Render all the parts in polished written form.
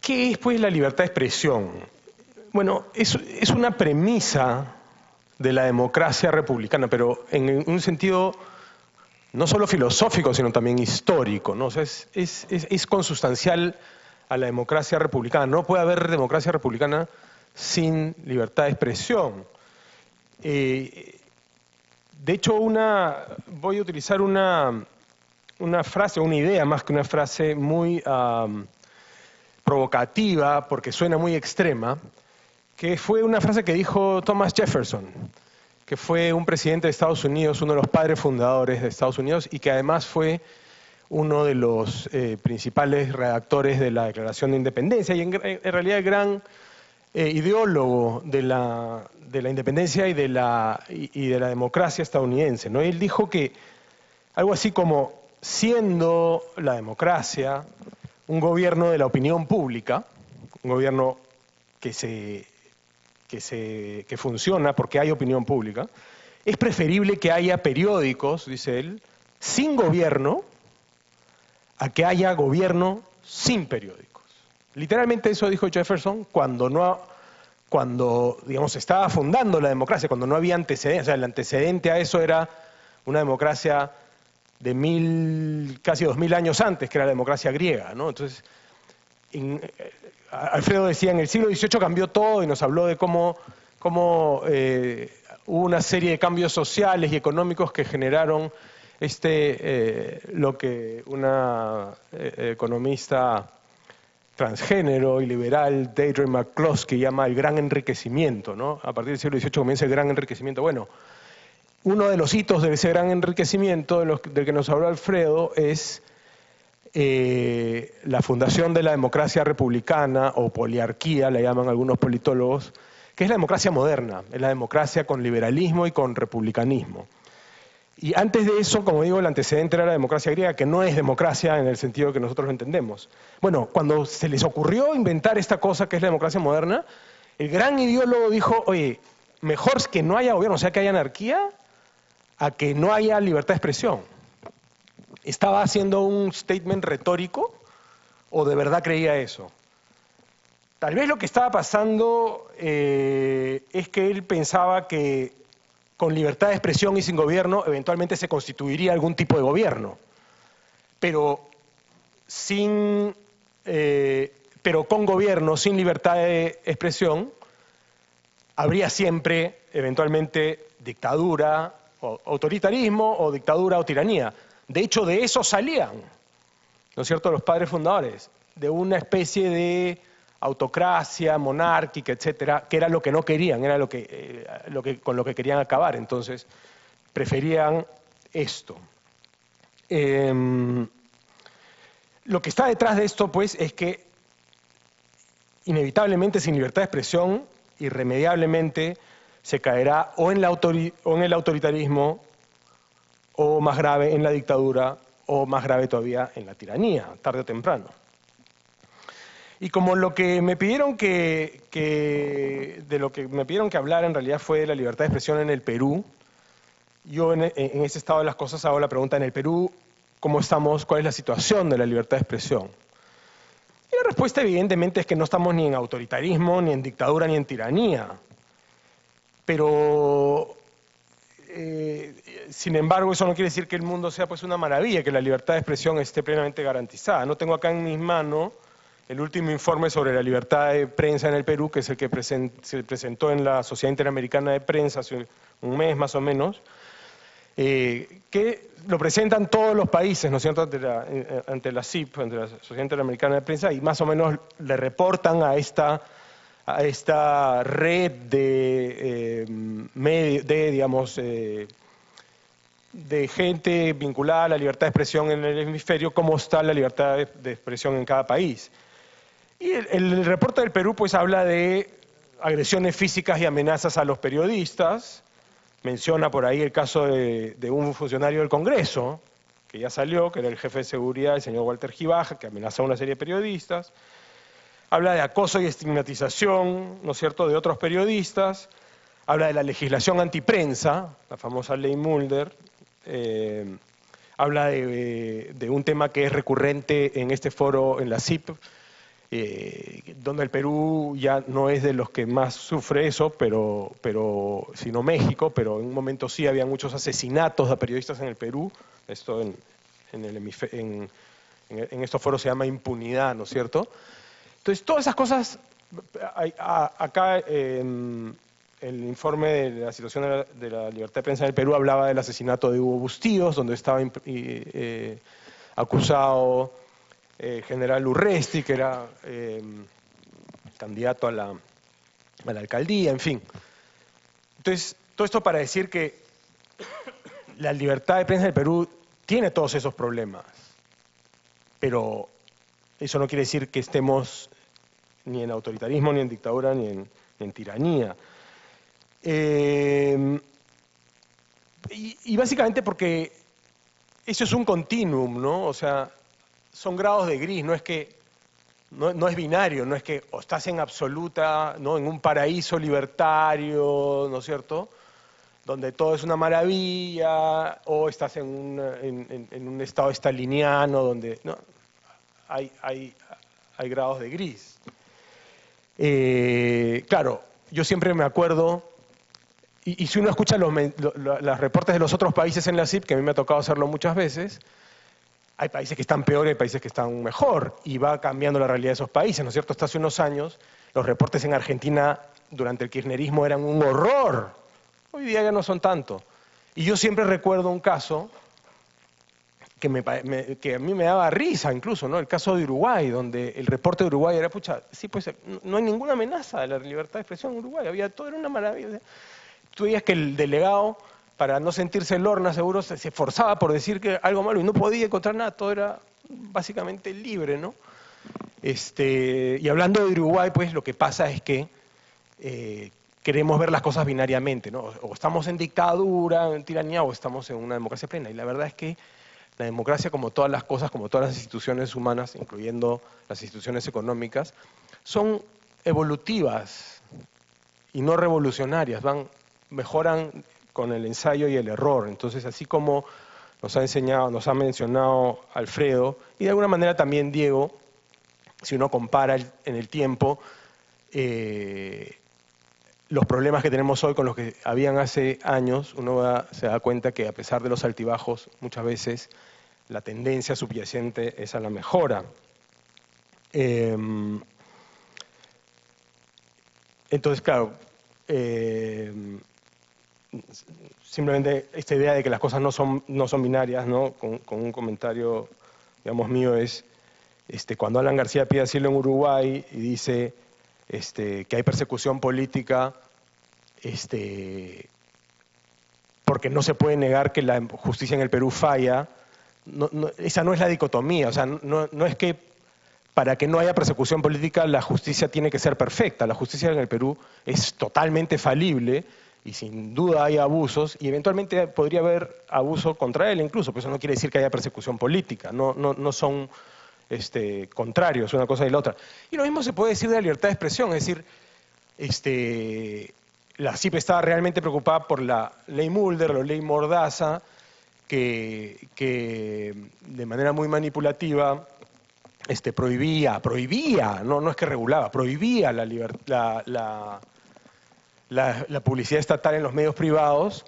¿Qué es, pues, la libertad de expresión? Bueno, es una premisa de la democracia republicana, pero en un sentido no solo filosófico, sino también histórico, ¿no? O sea, es consustancial a la democracia republicana. No puede haber democracia republicana sin libertad de expresión. De hecho, voy a utilizar una frase, una idea más que una frase muy provocativa, porque suena muy extrema, que fue una frase que dijo Thomas Jefferson, que fue un presidente de Estados Unidos, uno de los padres fundadores de Estados Unidos, y que además fue uno de los principales redactores de la Declaración de Independencia, y en realidad el gran ideólogo de la independencia y de la democracia estadounidense, ¿no? Él dijo que algo así como, siendo la democracia un gobierno de la opinión pública, un gobierno que funciona porque hay opinión pública, es preferible que haya periódicos, dice él, sin gobierno, a que haya gobierno sin periódicos. Literalmente eso dijo Jefferson cuando digamos, estaba fundando la democracia, cuando no había antecedentes. O sea, el antecedente a eso era una democracia de casi 2000 años antes, que era la democracia griega, ¿no? Entonces, Alfredo decía, en el siglo XVIII cambió todo y nos habló de cómo hubo una serie de cambios sociales y económicos que generaron lo que una economista transgénero y liberal, Deirdre McCloskey, llama el gran enriquecimiento, ¿no? A partir del siglo XVIII comienza el gran enriquecimiento. Bueno, uno de los hitos de ese gran enriquecimiento del que nos habló Alfredo es la fundación de la democracia republicana, o poliarquía, le llaman algunos politólogos, que es la democracia moderna, es la democracia con liberalismo y con republicanismo. Y antes de eso, como digo, el antecedente era la democracia griega, que no es democracia en el sentido que nosotros lo entendemos. Bueno, cuando se les ocurrió inventar esta cosa que es la democracia moderna, el gran ideólogo dijo, oye, mejor que no haya gobierno, o sea, que haya anarquía, a que no haya libertad de expresión. ¿Estaba haciendo un statement retórico o de verdad creía eso? Tal vez lo que estaba pasando es que él pensaba que con libertad de expresión y sin gobierno eventualmente se constituiría algún tipo de gobierno, pero con gobierno, sin libertad de expresión, habría siempre eventualmente dictadura, o autoritarismo, o dictadura o tiranía. De hecho, de eso salían, ¿no es cierto?, los padres fundadores, de una especie de autocracia monárquica, etcétera, que era lo que no querían, era con lo que querían acabar. Entonces, preferían esto. Lo que está detrás de esto, pues, es que inevitablemente, sin libertad de expresión, irremediablemente se caerá o en el autoritarismo, o más grave en la dictadura, o más grave todavía en la tiranía, tarde o temprano. Y como lo que me pidieron de lo que me pidieron que hablara en realidad fue de la libertad de expresión en el Perú, yo en ese estado de las cosas hago la pregunta, en el Perú, ¿cómo estamos? ¿Cuál es la situación de la libertad de expresión? Y la respuesta evidentemente es que no estamos ni en autoritarismo, ni en dictadura, ni en tiranía. Pero sin embargo, eso no quiere decir que el mundo sea, pues, una maravilla, que la libertad de expresión esté plenamente garantizada. No tengo acá en mis manos el último informe sobre la libertad de prensa en el Perú, que es el que se presentó en la Sociedad Interamericana de Prensa hace un mes más o menos, que lo presentan todos los países, ¿no es cierto?, ante la CIP, ante la Sociedad Interamericana de Prensa, y más o menos le reportan a esta red de gente vinculada a la libertad de expresión en el hemisferio, cómo está la libertad de expresión en cada país. Y el reporte del Perú, pues, habla de agresiones físicas y amenazas a los periodistas. Menciona por ahí el caso de un funcionario del Congreso, que ya salió, que era el jefe de seguridad, el señor Walter Gibaja, que amenazó a una serie de periodistas. Habla de acoso y estigmatización, ¿no es cierto?, de otros periodistas. Habla de la legislación antiprensa, la famosa ley Mulder. Habla de un tema que es recurrente en este foro, en la CIP, donde el Perú ya no es de los que más sufre eso, sino México, pero en un momento sí había muchos asesinatos de periodistas en el Perú. Esto en estos foros se llama impunidad, ¿no es cierto? Entonces, todas esas cosas, acá el informe de la situación de la libertad de prensa en el Perú hablaba del asesinato de Hugo Bustíos, donde estaba acusado general Urresti, que era candidato a la alcaldía, en fin. Entonces, todo esto para decir que la libertad de prensa del Perú tiene todos esos problemas, pero eso no quiere decir que estemos ni en autoritarismo, ni en dictadura, ni en tiranía. Y básicamente porque eso es un continuum, ¿no? O sea, son grados de gris, no es que no es binario, no es que o estás en absoluta, ¿no? En un paraíso libertario, ¿no es cierto?, donde todo es una maravilla, o estás en un estado estaliniano, donde ¿no? hay grados de gris. Claro, yo siempre me acuerdo, y si uno escucha los reportes de los otros países en la CIP, que a mí me ha tocado hacerlo muchas veces, hay países que están peor y hay países que están mejor, y va cambiando la realidad de esos países, ¿no es cierto? Hasta hace unos años, los reportes en Argentina durante el kirchnerismo eran un horror. Hoy día ya no son tanto. Y yo siempre recuerdo un caso que a mí me daba risa incluso, ¿no? El caso de Uruguay, donde el reporte de Uruguay era, pucha, sí, pues no hay ninguna amenaza a la libertad de expresión en Uruguay, todo era una maravilla. Tú veías que el delegado, para no sentirse lorna, seguro se esforzaba por decir que algo malo y no podía encontrar nada, todo era básicamente libre, ¿no? Y hablando de Uruguay, pues lo que pasa es que queremos ver las cosas binariamente, ¿no? O estamos en dictadura, en tiranía, o estamos en una democracia plena. Y la verdad es que la democracia, como todas las cosas, como todas las instituciones humanas, incluyendo las instituciones económicas, son evolutivas y no revolucionarias, mejoran con el ensayo y el error. Entonces, así como nos ha mencionado Alfredo, y de alguna manera también Diego, si uno compara en el tiempo, los problemas que tenemos hoy con los que habían hace años, uno se da cuenta que a pesar de los altibajos, muchas veces la tendencia subyacente es a la mejora. Entonces, claro, simplemente esta idea de que las cosas no son binarias, ¿no? Con un comentario, digamos, mío es, cuando Alan García pide asilo en Uruguay y dice que hay persecución política, porque no se puede negar que la justicia en el Perú falla, esa no es la dicotomía, o sea, no es que para que no haya persecución política la justicia tiene que ser perfecta, la justicia en el Perú es totalmente falible y sin duda hay abusos y eventualmente podría haber abuso contra él incluso, pero eso no quiere decir que haya persecución política, no son contrarios una cosa y la otra. Y lo mismo se puede decir de la libertad de expresión, es decir, la CIP estaba realmente preocupada por la ley Mulder, la ley Mordaza, que de manera muy manipulativa prohibía, no es que regulaba, prohibía la publicidad estatal en los medios privados,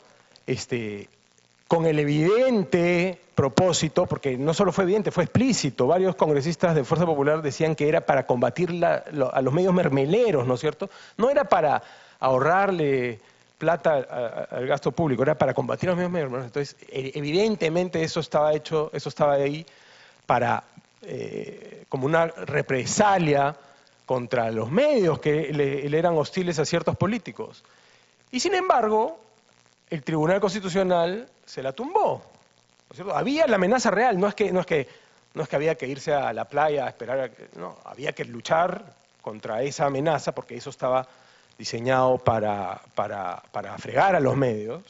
con el evidente propósito, porque no solo fue evidente, fue explícito, varios congresistas de Fuerza Popular decían que era para combatir a los medios mermeleros, ¿no es cierto? No era para ahorrarle plata al gasto público, era para combatir a los medios mermeleros. Entonces, evidentemente eso estaba ahí para, como una represalia contra los medios que le eran hostiles a ciertos políticos. Y sin embargo, el Tribunal Constitucional se la tumbó, ¿no es cierto? Había la amenaza real, no es que había que irse a la playa a esperar, no, había que luchar contra esa amenaza porque eso estaba diseñado para fregar a los medios,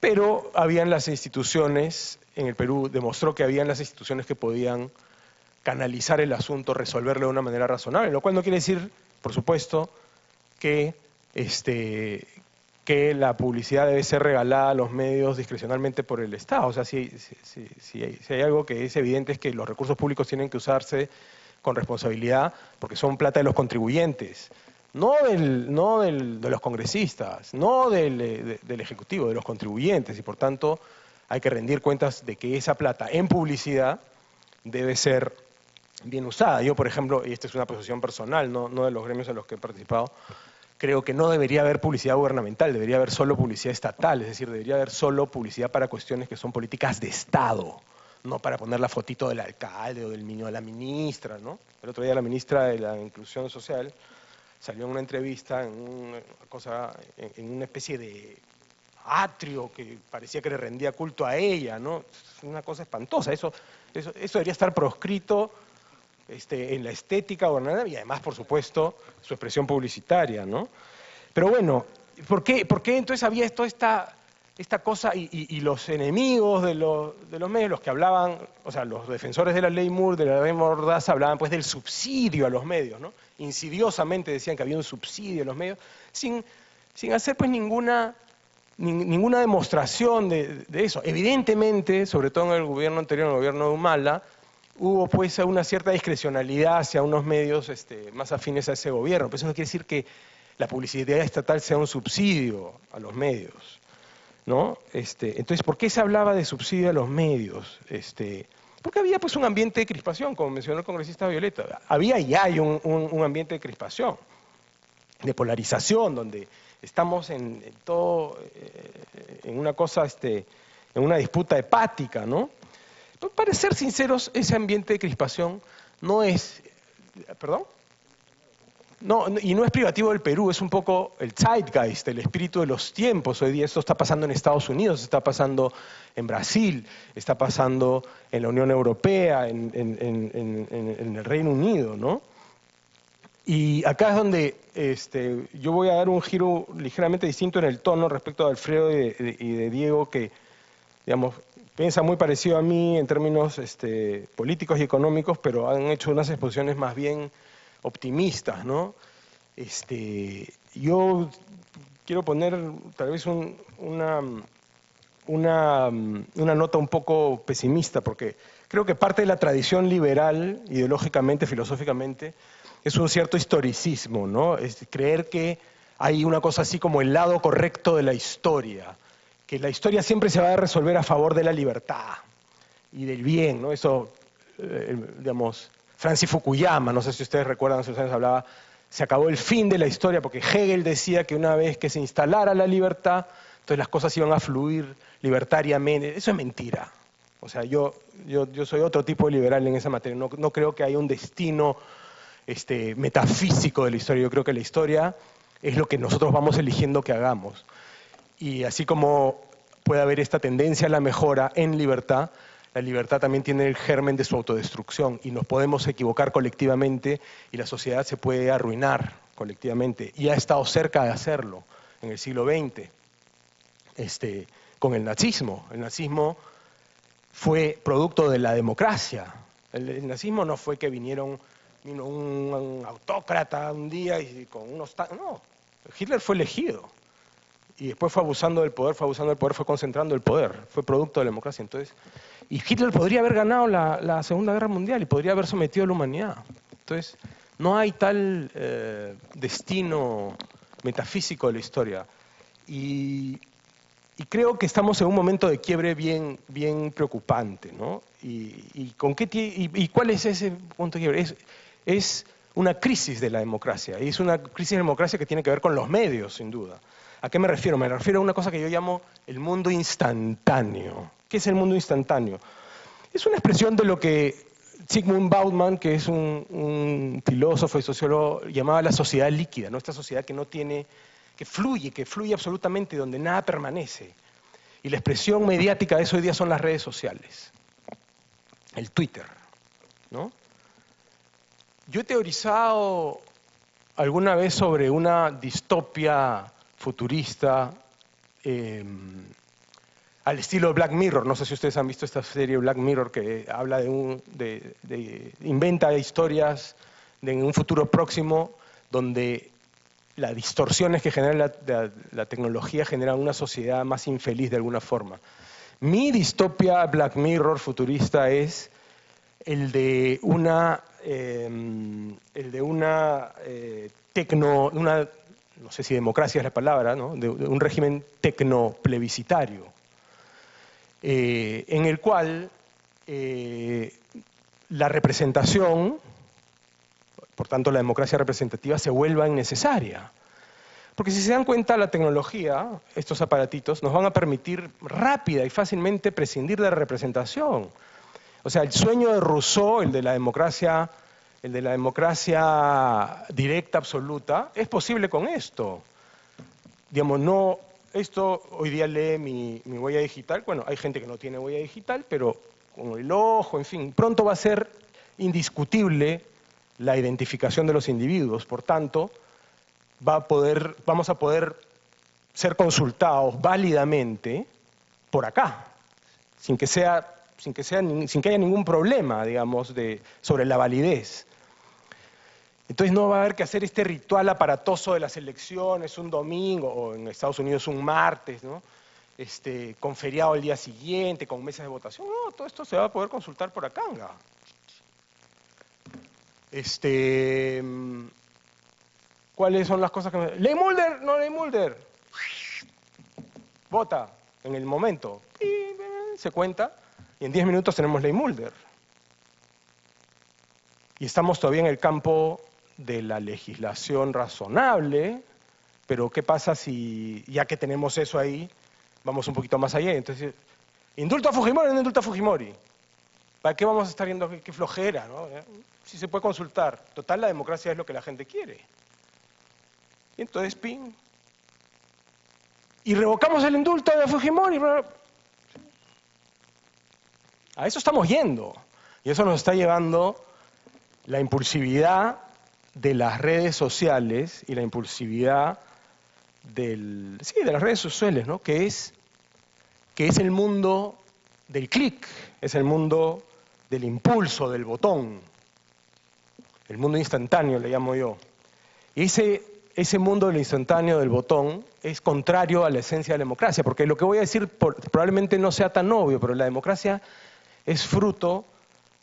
pero habían las instituciones, en el Perú demostró que habían las instituciones que podían canalizar el asunto, resolverlo de una manera razonable, lo cual no quiere decir, por supuesto, que la publicidad debe ser regalada a los medios discrecionalmente por el Estado. O sea, si hay algo que es evidente es que los recursos públicos tienen que usarse con responsabilidad, porque son plata de los contribuyentes, no de los congresistas, no del Ejecutivo, de los contribuyentes, y por tanto hay que rendir cuentas de que esa plata en publicidad debe ser bien usada. Yo, por ejemplo, y esta es una posición personal, no de los gremios en los que he participado, creo que no debería haber publicidad gubernamental, debería haber solo publicidad estatal, es decir, debería haber solo publicidad para cuestiones que son políticas de Estado, no para poner la fotito del alcalde o del niño de la ministra, ¿no? El otro día la ministra de la Inclusión Social salió en una entrevista en una especie de atrio que parecía que le rendía culto a ella, ¿no? Es una cosa espantosa, eso debería estar proscrito en la estética gubernamental y además, por supuesto, su expresión publicitaria, ¿no? Pero bueno, ¿por qué entonces había toda esta cosa y los enemigos de los medios, los que hablaban, o sea, los defensores de la ley Moore, de la ley Mordaza, hablaban pues del subsidio a los medios, ¿no? Insidiosamente decían que había un subsidio a los medios, sin hacer pues ninguna demostración de eso. Evidentemente, sobre todo en el gobierno anterior, en el gobierno de Humala, hubo pues una cierta discrecionalidad hacia unos medios más afines a ese gobierno. Pero eso no quiere decir que la publicidad estatal sea un subsidio a los medios, ¿no? Entonces, ¿por qué se hablaba de subsidio a los medios? Porque había pues un ambiente de crispación, como mencionó el congresista Violeta. Había y hay un ambiente de crispación, de polarización, donde estamos en una cosa, en una disputa hepática, ¿no? Pero para ser sinceros, ese ambiente de crispación no es, ¿perdón? No, y no es privativo del Perú, es un poco el zeitgeist, el espíritu de los tiempos. Hoy día esto está pasando en Estados Unidos, está pasando en Brasil, está pasando en la Unión Europea, en el Reino Unido, ¿no? Y acá es donde yo voy a dar un giro ligeramente distinto en el tono respecto de Alfredo y de Diego, que, digamos, piensa muy parecido a mí en términos políticos y económicos, pero han hecho unas exposiciones más bien optimistas, ¿no? Yo quiero poner tal vez una nota un poco pesimista, porque creo que parte de la tradición liberal, ideológicamente, filosóficamente, es un cierto historicismo, ¿no? Es creer que hay una cosa así como el lado correcto de la historia, que la historia siempre se va a resolver a favor de la libertad y del bien, ¿no? Eso, digamos, Francis Fukuyama, no sé si ustedes recuerdan, hace unos años hablaba, se acabó el fin de la historia, porque Hegel decía que una vez que se instalara la libertad, entonces las cosas iban a fluir libertariamente. Eso es mentira. O sea, yo soy otro tipo de liberal en esa materia. No creo que haya un destino metafísico de la historia. Yo creo que la historia es lo que nosotros vamos eligiendo que hagamos. Y así como puede haber esta tendencia a la mejora en libertad, la libertad también tiene el germen de su autodestrucción y nos podemos equivocar colectivamente y la sociedad se puede arruinar colectivamente. Y ha estado cerca de hacerlo en el siglo XX, con el nazismo. El nazismo fue producto de la democracia. El nazismo no fue que vino un autócrata un día y con unos... No, Hitler fue elegido. Y después fue abusando del poder, fue concentrando el poder, fue producto de la democracia. Entonces, y Hitler podría haber ganado la Segunda Guerra Mundial y podría haber sometido a la humanidad. Entonces, no hay tal destino metafísico de la historia. Y creo que estamos en un momento de quiebre bien preocupante, ¿no? ¿Y cuál es ese punto de quiebre? Es una crisis de la democracia, y es una crisis de la democracia que tiene que ver con los medios, sin duda. ¿A qué me refiero? Me refiero a una cosa que yo llamo el mundo instantáneo. ¿Qué es el mundo instantáneo? Es una expresión de lo que Zygmunt Bauman, que es un filósofo y sociólogo, llamaba la sociedad líquida, ¿no? Esta sociedad que no tiene, que fluye absolutamente, donde nada permanece. Y la expresión mediática de eso hoy día son las redes sociales, el Twitter, ¿no? Yo he teorizado alguna vez sobre una distopia futurista al estilo Black Mirror. No sé si ustedes han visto esta serie Black Mirror, que habla inventa historias en un futuro próximo donde las distorsiones que genera la tecnología generan una sociedad más infeliz de alguna forma. Mi distopia Black Mirror futurista es el de una el de una no sé si democracia es la palabra, ¿no? De un régimen tecnoplebiscitario, en el cual la representación, por tanto la democracia representativa, se vuelva innecesaria. Porque si se dan cuenta, la tecnología, estos aparatitos, nos van a permitir rápida y fácilmente prescindir de la representación. O sea, el sueño de Rousseau, el de la democracia directa, absoluta, es posible con esto. Digamos, no, esto hoy día lee mi huella digital. Bueno, hay gente que no tiene huella digital, pero con el ojo, en fin, pronto va a ser indiscutible la identificación de los individuos. Por tanto, vamos a poder ser consultados válidamente por acá, sin que haya ningún problema, digamos, sobre la validez. Entonces no va a haber que hacer este ritual aparatoso de las elecciones un domingo, o en Estados Unidos un martes, ¿no? Con feriado el día siguiente, con mesas de votación. No, todo esto se va a poder consultar por acá. ¿Cuáles son las cosas que ¿Ley Mulder? No, Ley Mulder. Vota en el momento. Y se cuenta. Y en 10 minutos tenemos Ley Mulder. Y estamos todavía en el campo de la legislación razonable, pero ¿qué pasa si, ya que tenemos eso ahí, vamos un poquito más allá? Entonces, ¿indulto a Fujimori o no indulto a Fujimori? ¿Para qué vamos a estar viendo qué flojera, ¿no? Si se puede consultar. Total, la democracia es lo que la gente quiere. Y entonces, ping. Y revocamos el indulto de Fujimori. A eso estamos yendo. Y eso nos está llevando la impulsividad de las redes sociales y la impulsividad de las redes sociales, ¿no? que es el mundo del clic, es el mundo del impulso, del botón, el mundo instantáneo le llamo yo. Y ese mundo del instantáneo, del botón, es contrario a la esencia de la democracia, porque lo que voy a decir probablemente no sea tan obvio, pero la democracia es fruto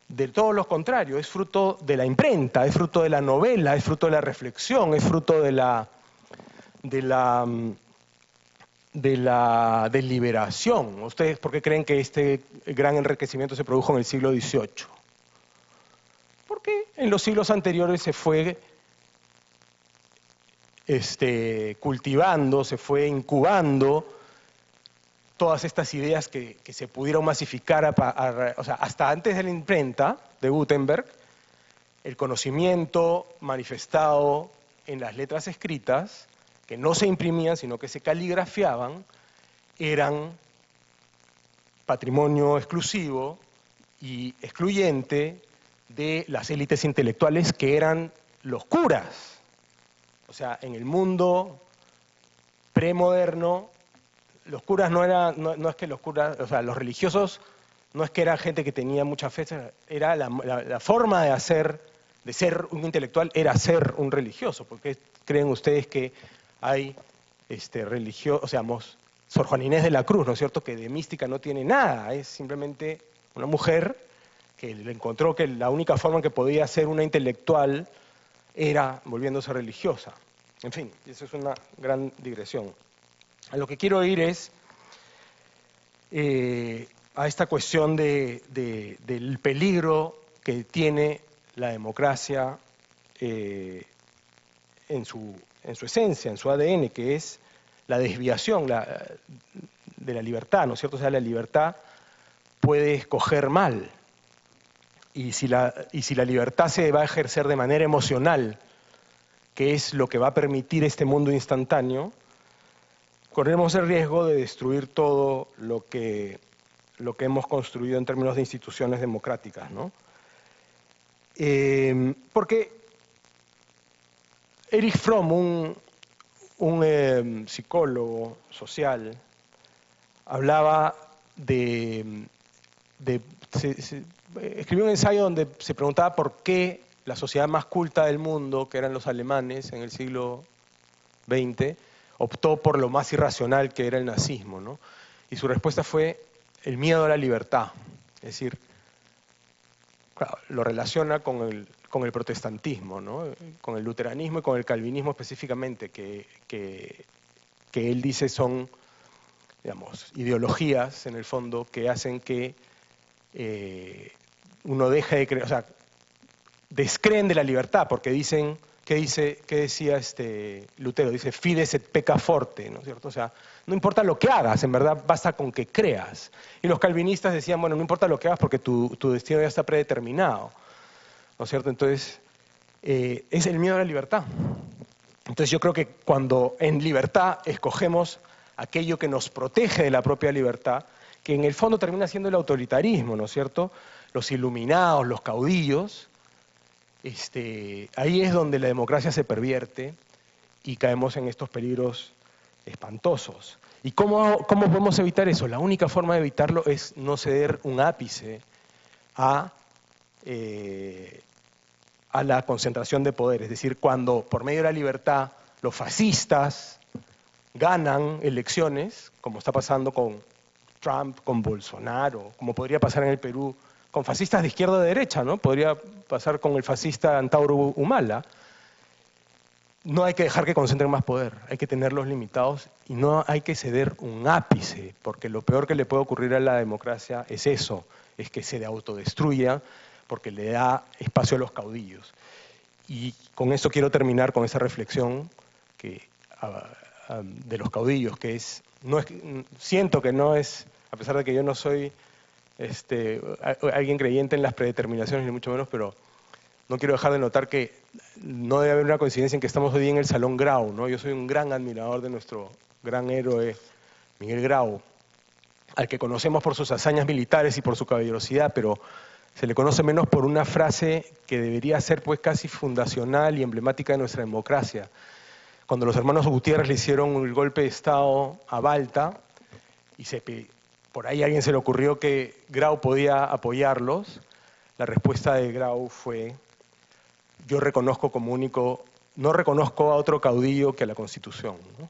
de todo lo contrario, es fruto de la imprenta, es fruto de la novela, es fruto de la reflexión, es fruto de la deliberación. ¿Ustedes por qué creen que este gran enriquecimiento se produjo en el siglo XVIII? Porque en los siglos anteriores se fue cultivando, se fue incubando todas estas ideas que se pudieron masificar, o sea, hasta antes de la imprenta de Gutenberg, el conocimiento manifestado en las letras escritas, que no se imprimían, sino que se caligrafiaban, eran patrimonio exclusivo y excluyente de las élites intelectuales que eran los curas. O sea, en el mundo premoderno, los curas no es que los curas, o sea, los religiosos no es que eran gente que tenía mucha fe, era la forma de ser un intelectual era ser un religioso. ¿Por qué creen ustedes que hay religiosos, o sea, Sor Juana Inés de la Cruz, ¿no es cierto?, que de mística no tiene nada, es simplemente una mujer que le encontró que la única forma en que podía ser una intelectual era volviéndose religiosa. En fin, eso es una gran digresión. A lo que quiero ir es a esta cuestión del peligro que tiene la democracia en su esencia, en su ADN, que es la desviación de la libertad, ¿no es cierto? O sea, la libertad puede escoger mal. Y si la libertad se va a ejercer de manera emocional, que es lo que va a permitir este mundo instantáneo, corremos el riesgo de destruir todo lo que hemos construido en términos de instituciones democráticas, ¿no? Porque Erich Fromm, un psicólogo social, hablaba escribió un ensayo donde se preguntaba por qué la sociedad más culta del mundo, que eran los alemanes en el siglo XX, optó por lo más irracional que era el nazismo, ¿no? Y su respuesta fue el miedo a la libertad. Es decir, claro, lo relaciona con el protestantismo, ¿no? Con el luteranismo y con el calvinismo específicamente, que él dice son, digamos, ideologías en el fondo que hacen que uno deje de creer, o sea, descreen de la libertad, porque dicen, ¿qué decía Lutero? Dice, fides et pecca forte, ¿no es cierto? O sea, no importa lo que hagas, en verdad basta con que creas. Y los calvinistas decían, bueno, no importa lo que hagas porque tu destino ya está predeterminado, ¿no es cierto? Entonces, es el miedo a la libertad. Entonces yo creo que cuando en libertad escogemos aquello que nos protege de la propia libertad, que en el fondo termina siendo el autoritarismo, ¿no es cierto? Los iluminados, los caudillos, ahí es donde la democracia se pervierte y caemos en estos peligros espantosos. ¿Y cómo podemos evitar eso? La única forma de evitarlo es no ceder un ápice a la concentración de poder. Es decir, cuando por medio de la libertad los fascistas ganan elecciones, como está pasando con Trump, con Bolsonaro, como podría pasar en el Perú, con fascistas de izquierda o de derecha, ¿no? Podría pasar con el fascista Antauro Humala. No hay que dejar que concentren más poder, hay que tenerlos limitados y no hay que ceder un ápice, porque lo peor que le puede ocurrir a la democracia es eso, es que se autodestruya porque le da espacio a los caudillos. Y con eso quiero terminar con esa reflexión de los caudillos, que siento que no es, a pesar de que yo no soy alguien creyente en las predeterminaciones, ni mucho menos, pero no quiero dejar de notar que no debe haber una coincidencia en que estamos hoy en el Salón Grau, ¿no? Yo soy un gran admirador de nuestro gran héroe Miguel Grau, al que conocemos por sus hazañas militares y por su caballerosidad, pero se le conoce menos por una frase que debería ser pues casi fundacional y emblemática de nuestra democracia. Cuando los hermanos Gutiérrez le hicieron el golpe de Estado a Balta, y por ahí a alguien se le ocurrió que Grau podía apoyarlos, la respuesta de Grau fue: yo reconozco como único, no reconozco a otro caudillo que a la Constitución, ¿no?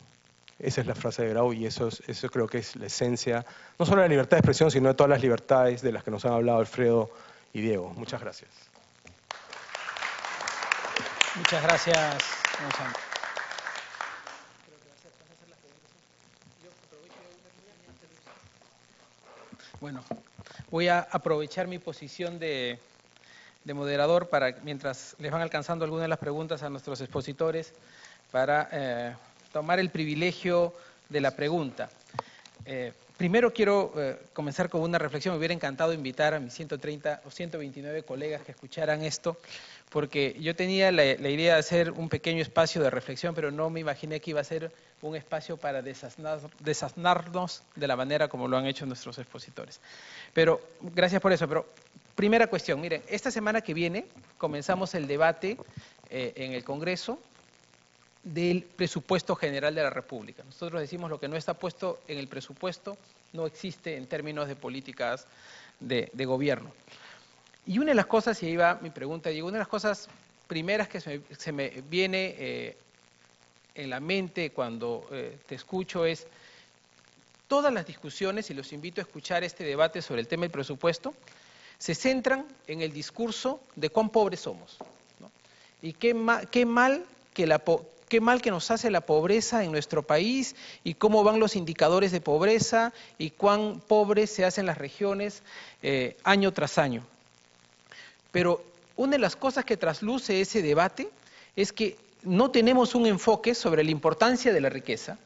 Esa es la frase de Grau y eso creo que es la esencia, no solo de la libertad de expresión, sino de todas las libertades de las que nos han hablado Alfredo y Diego. Muchas gracias. Muchas gracias, Gonzalo. Bueno, voy a aprovechar mi posición de moderador para, mientras les van alcanzando algunas de las preguntas a nuestros expositores, para tomar el privilegio de la pregunta. Primero quiero comenzar con una reflexión. Me hubiera encantado invitar a mis 130 o 129 colegas que escucharan esto, porque yo tenía la idea de hacer un pequeño espacio de reflexión, pero no me imaginé que iba a ser un espacio para desasnarnos de la manera como lo han hecho nuestros expositores. Pero gracias por eso. Pero primera cuestión, miren, esta semana que viene comenzamos el debate en el Congreso del presupuesto general de la República. Nosotros decimos lo que no está puesto en el presupuesto no existe en términos de políticas de gobierno. Y una de las cosas, y ahí va mi pregunta, Diego, una de las cosas primeras que se me viene en la mente cuando te escucho es todas las discusiones, y los invito a escuchar este debate sobre el tema del presupuesto, se centran en el discurso de cuán pobres somos, ¿no? Y qué mal que nos hace la pobreza en nuestro país y cómo van los indicadores de pobreza y cuán pobres se hacen las regiones año tras año. Pero una de las cosas que trasluce ese debate es que no tenemos un enfoque sobre la importancia de la riqueza,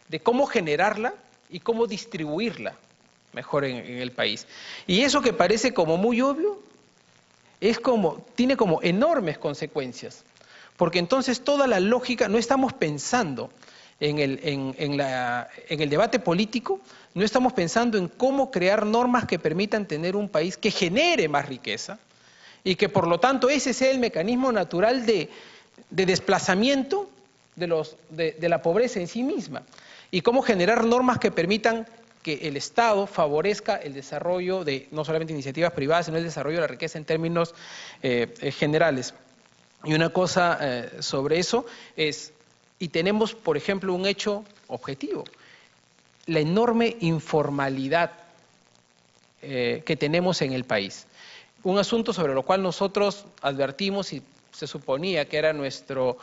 de cómo generarla y cómo distribuirla mejor en el país. Y eso que parece como muy obvio, tiene como enormes consecuencias, porque entonces toda la lógica, no estamos pensando en el debate político, no estamos pensando en cómo crear normas que permitan tener un país que genere más riqueza y que por lo tanto ese sea el mecanismo natural de desplazamiento de la pobreza en sí misma, y cómo generar normas que permitan que el Estado favorezca el desarrollo de no solamente iniciativas privadas, sino el desarrollo de la riqueza en términos generales. Y una cosa sobre eso es, y tenemos por ejemplo un hecho objetivo, la enorme informalidad que tenemos en el país. un asunto sobre lo cual nosotros advertimos y se suponía que era nuestro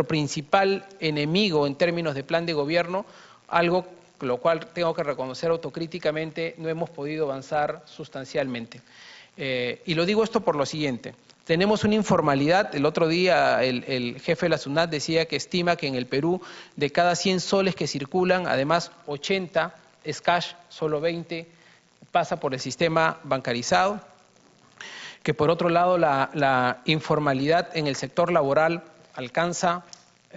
principal enemigo en términos de plan de gobierno, algo lo cual tengo que reconocer autocríticamente, no hemos podido avanzar sustancialmente. Y lo digo esto por lo siguiente. Tenemos una informalidad. El otro día el jefe de la SUNAT decía que estima que en el Perú de cada 100 soles que circulan, además 80 es cash, solo 20 pasa por el sistema bancarizado. Que por otro lado la informalidad en el sector laboral alcanza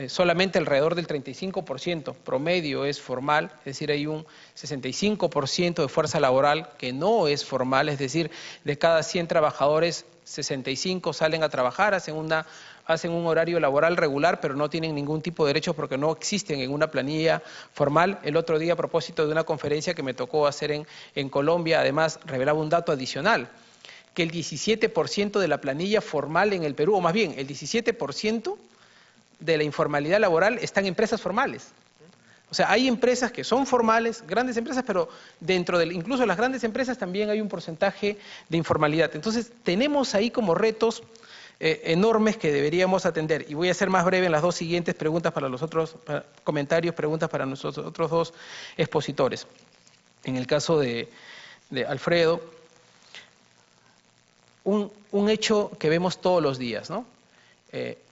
solamente alrededor del 35%, promedio es formal, es decir, hay un 65% de fuerza laboral que no es formal, es decir, de cada 100 trabajadores, 65 salen a trabajar, hacen un horario laboral regular, pero no tienen ningún tipo de derechos porque no existen en una planilla formal. El otro día, a propósito de una conferencia que me tocó hacer en Colombia, además revelaba un dato adicional, que el 17% de la planilla formal en el Perú, o más bien, el 17% de la informalidad laboral está en empresas formales. O sea, hay empresas que son formales, grandes empresas, pero dentro de incluso las grandes empresas también hay un porcentaje de informalidad. Entonces, tenemos ahí como retos enormes que deberíamos atender. Y voy a ser más breve en las dos siguientes preguntas para los otros comentarios, preguntas para nuestros otros dos expositores. En el caso de Alfredo, un hecho que vemos todos los días, ¿no?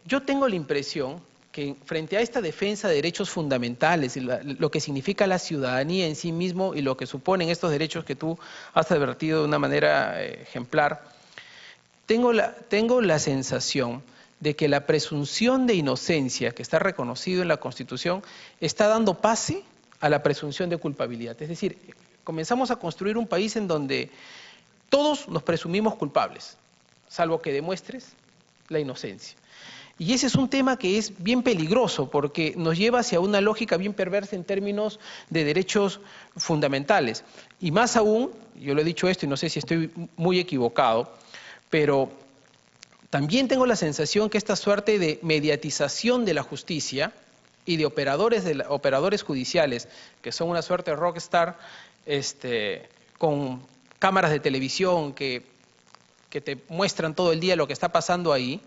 Yo tengo la impresión que frente a esta defensa de derechos fundamentales, lo que significa la ciudadanía en sí mismo y lo que suponen estos derechos que tú has advertido de una manera ejemplar, tengo la sensación de que la presunción de inocencia que está reconocido en la Constitución está dando pase a la presunción de culpabilidad. Es decir, comenzamos a construir un país en donde todos nos presumimos culpables, salvo que demuestres la inocencia. Y ese es un tema que es bien peligroso porque nos lleva hacia una lógica bien perversa en términos de derechos fundamentales. Y más aún, yo lo he dicho esto y no sé si estoy muy equivocado, pero también tengo la sensación que esta suerte de mediatización de la justicia y de operadores judiciales, que son una suerte de rockstar, con cámaras de televisión que te muestran todo el día lo que está pasando ahí,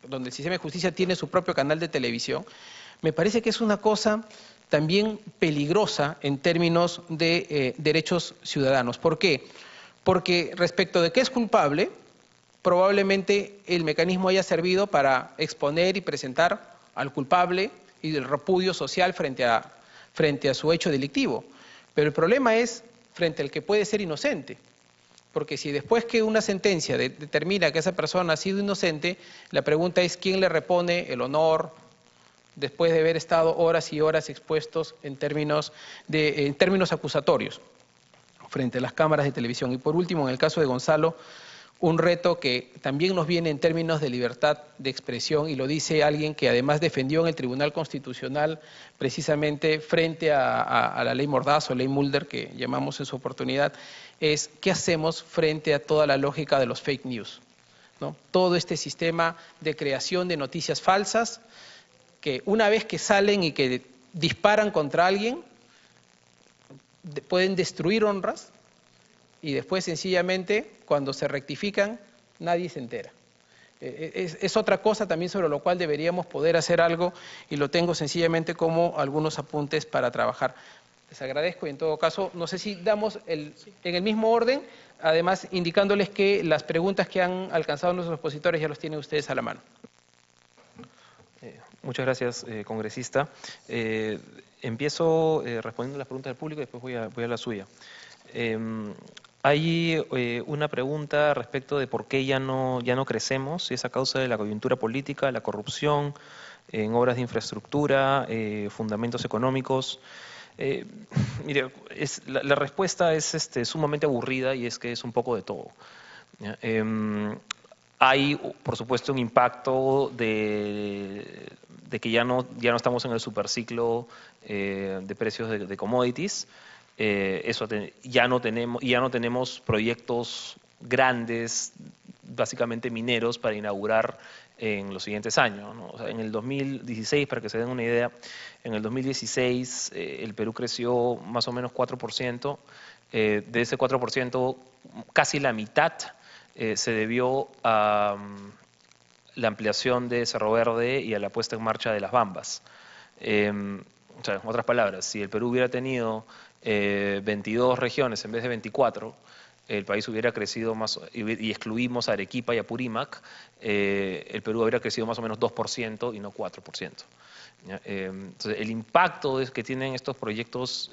donde el sistema de justicia tiene su propio canal de televisión, me parece que es una cosa también peligrosa en términos de derechos ciudadanos. ¿Por qué? Porque respecto de qué es culpable, probablemente el mecanismo haya servido para exponer y presentar al culpable y del repudio social frente a su hecho delictivo. Pero el problema es frente al que puede ser inocente. Porque si después que una sentencia determina que esa persona ha sido inocente, la pregunta es quién le repone el honor después de haber estado horas y horas expuestos en términos acusatorios frente a las cámaras de televisión. Y por último, en el caso de Gonzalo, un reto que también nos viene en términos de libertad de expresión, y lo dice alguien que además defendió en el Tribunal Constitucional precisamente frente a la ley Mordaza o ley Mulder, que llamamos en su oportunidad, es qué hacemos frente a toda la lógica de los fake news, ¿no? Todo este sistema de creación de noticias falsas que una vez que salen y que disparan contra alguien, pueden destruir honras y después sencillamente cuando se rectifican nadie se entera. Es otra cosa también sobre lo cual deberíamos poder hacer algo y lo tengo sencillamente como algunos apuntes para trabajar. Les agradezco y en todo caso, no sé si damos en el mismo orden, además indicándoles que las preguntas que han alcanzado nuestros expositores ya los tienen ustedes a la mano. Muchas gracias, congresista. Empiezo respondiendo a las preguntas del público y después voy a la suya. Hay una pregunta respecto de por qué ya no crecemos, si es a causa de la coyuntura política, la corrupción, en obras de infraestructura, fundamentos económicos. Mire, la respuesta es sumamente aburrida y es que es un poco de todo. Hay, por supuesto, un impacto de que ya no estamos en el superciclo de precios de commodities. Ya no tenemos proyectos grandes, básicamente mineros, para inaugurar en los siguientes años, ¿no? O sea, en el 2016, para que se den una idea, en el 2016 el Perú creció más o menos 4%, De ese 4%, casi la mitad se debió a la ampliación de Cerro Verde y a la puesta en marcha de las Bambas. O sea, en otras palabras, si el Perú hubiera tenido 22 regiones en vez de 24, el país hubiera crecido más, y excluimos a Arequipa y Apurímac, el Perú habría crecido más o menos 2% y no 4%. Entonces, el impacto que tienen estos proyectos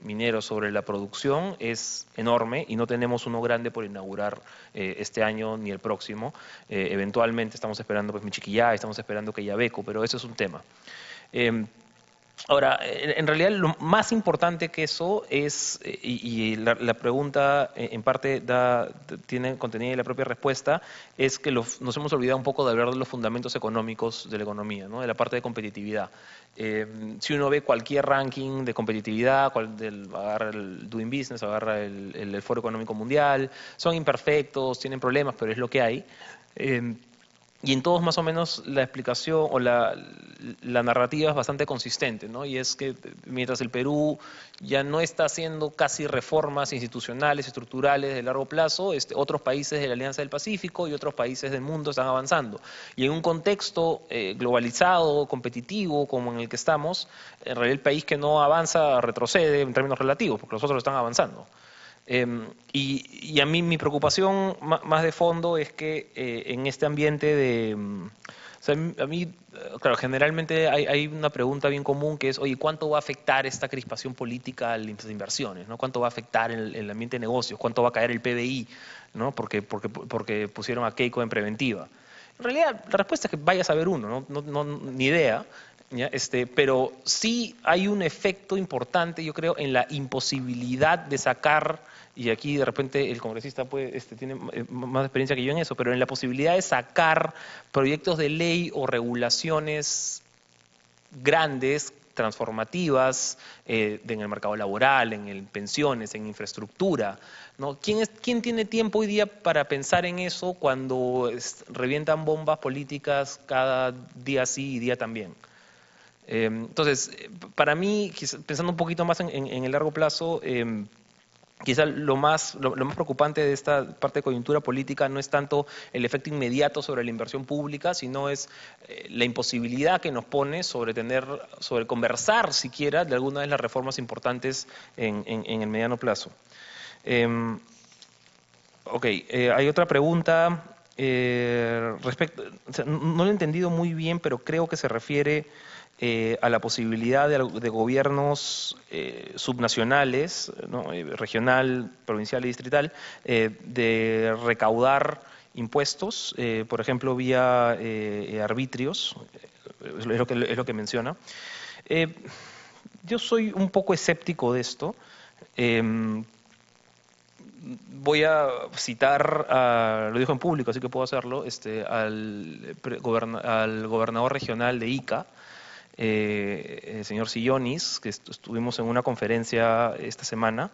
mineros sobre la producción es enorme y no tenemos uno grande por inaugurar este año ni el próximo. Eventualmente estamos esperando pues, Michiquillay, estamos esperando Quellaveco, pero eso es un tema. Ahora, en realidad lo más importante que eso es, y la pregunta en parte tiene contenida en la propia respuesta, es que nos hemos olvidado un poco de hablar de los fundamentos económicos de la economía, ¿no? De la parte de competitividad. Si uno ve cualquier ranking de competitividad, agarra el Doing Business, agarra el Foro Económico Mundial, son imperfectos, tienen problemas, pero es lo que hay. Y en todos más o menos la explicación o la narrativa es bastante consistente, ¿no? Y es que mientras el Perú ya no está haciendo casi reformas institucionales, estructurales de largo plazo, otros países de la Alianza del Pacífico y otros países del mundo están avanzando. Y en un contexto globalizado, competitivo, como en el que estamos, en realidad el país que no avanza retrocede en términos relativos, porque los otros están avanzando. Y a mí mi preocupación más de fondo es que en este ambiente de... O sea, a mí, claro, generalmente hay una pregunta bien común que es, oye, ¿cuánto va a afectar esta crispación política a las inversiones? ¿No? ¿Cuánto va a afectar el ambiente de negocios? ¿Cuánto va a caer el PBI? ¿No? Porque pusieron a Keiko en preventiva. En realidad, la respuesta es que vaya a saber uno, ni idea. ¿Ya? Pero sí hay un efecto importante, yo creo, en la imposibilidad de sacar, y aquí de repente el congresista tiene más experiencia que yo en eso, pero en la posibilidad de sacar proyectos de ley o regulaciones grandes, transformativas, en el mercado laboral, en pensiones, en infraestructura, ¿no? ¿Quién tiene tiempo hoy día para pensar en eso cuando revientan bombas políticas cada día sí y día también? Entonces, para mí, pensando un poquito más en el largo plazo, quizá lo más preocupante de esta parte de coyuntura política no es tanto el efecto inmediato sobre la inversión pública, sino es la imposibilidad que nos pone sobre conversar siquiera de alguna de las reformas importantes en el mediano plazo. Hay otra pregunta respecto, o sea, no lo he entendido muy bien, pero creo que se refiere a la posibilidad de gobiernos subnacionales, ¿no? Regional, provincial y distrital, de recaudar impuestos, por ejemplo, vía arbitrios, es lo que menciona. Yo soy un poco escéptico de esto. Voy a citar, lo dijo en público, así que puedo hacerlo, al gobernador regional de Ica, el señor Sillonis, que estuvimos en una conferencia esta semana,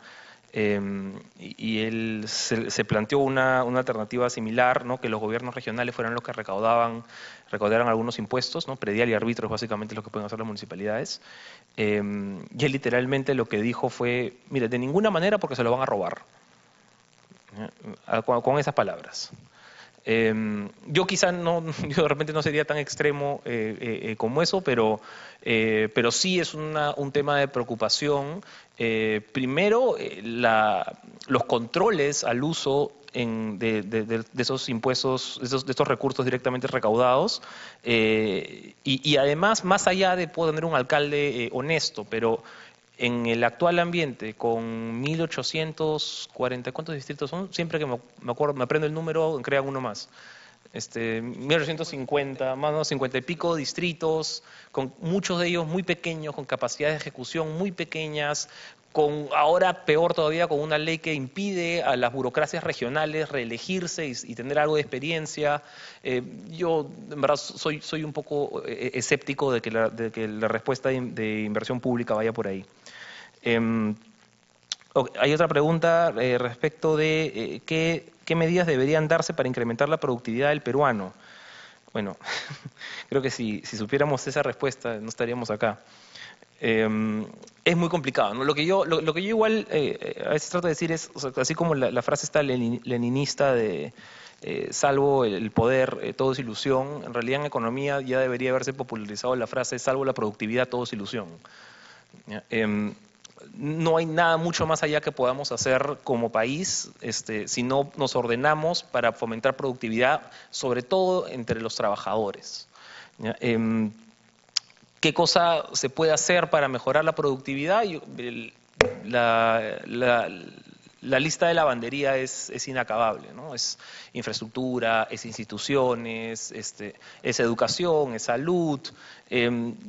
y él se planteó una alternativa similar, ¿no? Que los gobiernos regionales fueran los que recaudaran algunos impuestos, ¿no? Predial y arbitros, básicamente lo que pueden hacer las municipalidades. Y él literalmente lo que dijo fue, mire, de ninguna manera porque se lo van a robar. Con esas palabras. Yo quizá yo de repente no sería tan extremo como eso, pero sí es un tema de preocupación. Primero, los controles al uso de esos impuestos, de estos recursos directamente recaudados, y además, más allá de poder tener un alcalde honesto, pero en el actual ambiente, con 1.840, ¿cuántos distritos son? Siempre que me acuerdo, me aprendo el número, crean uno más. 1.850, más o menos 50 y pico distritos, con muchos de ellos muy pequeños, con capacidades de ejecución muy pequeñas, ahora peor todavía, con una ley que impide a las burocracias regionales reelegirse y tener algo de experiencia. Yo, en verdad, soy un poco escéptico de que la respuesta de inversión pública vaya por ahí. Hay otra pregunta respecto de qué medidas deberían darse para incrementar la productividad del peruano. Bueno, creo que si supiéramos esa respuesta no estaríamos acá. Es muy complicado, ¿no? Lo que yo igual a veces trato de decir es, o sea, así como la frase está leninista de salvo el poder, todo es ilusión, en realidad en economía ya debería haberse popularizado la frase salvo la productividad, todo es ilusión. ¿Ya? No hay nada mucho más allá que podamos hacer como país si no nos ordenamos para fomentar productividad, sobre todo entre los trabajadores. ¿Ya? ¿Qué cosa se puede hacer para mejorar la productividad? La lista de lavandería es inacabable, ¿no? Es infraestructura, es instituciones, es educación, es salud.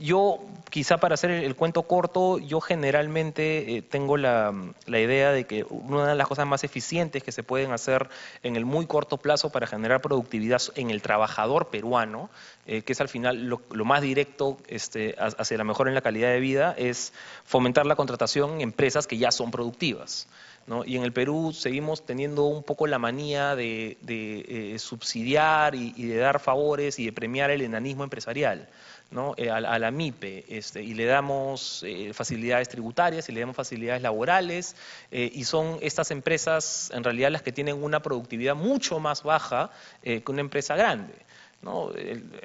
Yo, quizá para hacer el cuento corto, yo generalmente tengo la idea de que una de las cosas más eficientes que se pueden hacer en el muy corto plazo para generar productividad en el trabajador peruano, que es al final lo más directo hacia la mejora en la calidad de vida, es fomentar la contratación en empresas que ya son productivas, ¿no? Y en el Perú seguimos teniendo un poco la manía de subsidiar y de dar favores y de premiar el enanismo empresarial, ¿no? A la MIPE, y le damos facilidades tributarias y le damos facilidades laborales, y son estas empresas en realidad las que tienen una productividad mucho más baja que una empresa grande, ¿no?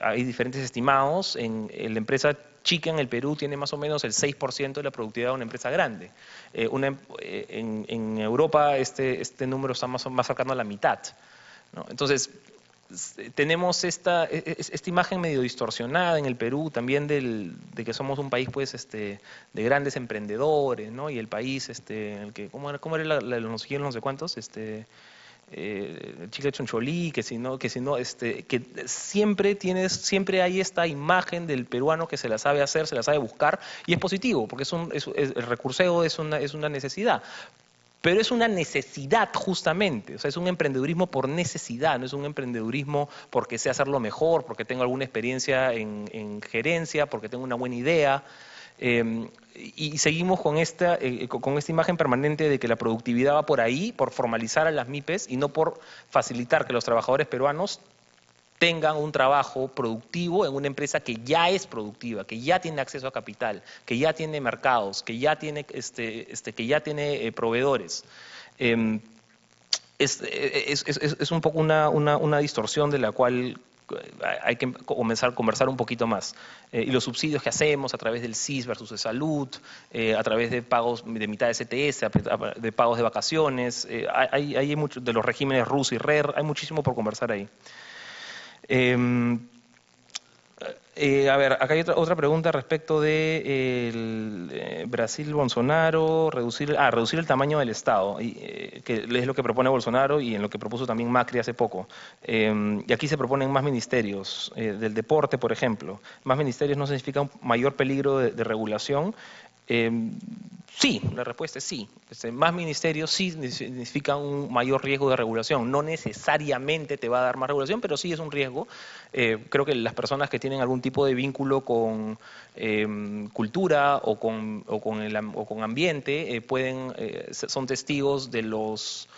Hay diferentes estimados. La empresa chica en el Perú tiene más o menos el 6% de la productividad de una empresa grande. En Europa este número está más cercano a la mitad, ¿no? Entonces, tenemos esta imagen medio distorsionada en el Perú también de que somos un país pues de grandes emprendedores, ¿no? Y el país en el que ¿cómo era la de los no sé cuántos? El chicle choncholí, que siempre hay esta imagen del peruano que se la sabe hacer, se la sabe buscar, y es positivo, porque el recurseo es una necesidad. Pero es una necesidad justamente, o sea, es un emprendedurismo por necesidad, no es un emprendedurismo porque sé hacerlo mejor, porque tengo alguna experiencia en gerencia, porque tengo una buena idea. Y seguimos con esta imagen permanente de que la productividad va por ahí, por formalizar a las MIPES y no por facilitar que los trabajadores peruanos tengan un trabajo productivo en una empresa que ya es productiva, que ya tiene acceso a capital, que ya tiene mercados, que ya tiene, proveedores. Es un poco una distorsión de la cual hay que comenzar a conversar un poquito más. Y los subsidios que hacemos a través del CIS versus de salud, a través de pagos de mitad de CTS, de pagos de vacaciones, hay mucho, de los regímenes RUS y RER, hay muchísimo por conversar ahí. A ver, acá hay otra pregunta respecto de Brasil, Bolsonaro, reducir el tamaño del Estado, que es lo que propone Bolsonaro y en lo que propuso también Macri hace poco. Y aquí se proponen más ministerios, del deporte, por ejemplo. Más ministerios no significa un mayor peligro de regulación. Sí, la respuesta es sí. Más ministerios sí significa un mayor riesgo de regulación. No necesariamente te va a dar más regulación, pero sí es un riesgo. Creo que las personas que tienen algún tipo de vínculo con cultura o con ambiente son testigos de los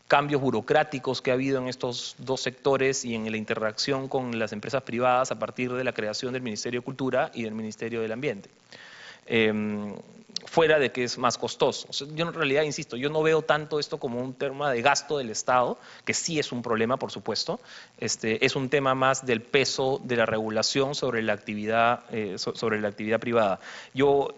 cambios burocráticos que ha habido en estos dos sectores y en la interacción con las empresas privadas a partir de la creación del Ministerio de Cultura y del Ministerio del Ambiente. Fuera de que es más costoso. O sea, yo en realidad, insisto, yo no veo tanto esto como un tema de gasto del Estado, que sí es un problema, por supuesto. Es un tema más del peso de la regulación sobre la actividad privada. Yo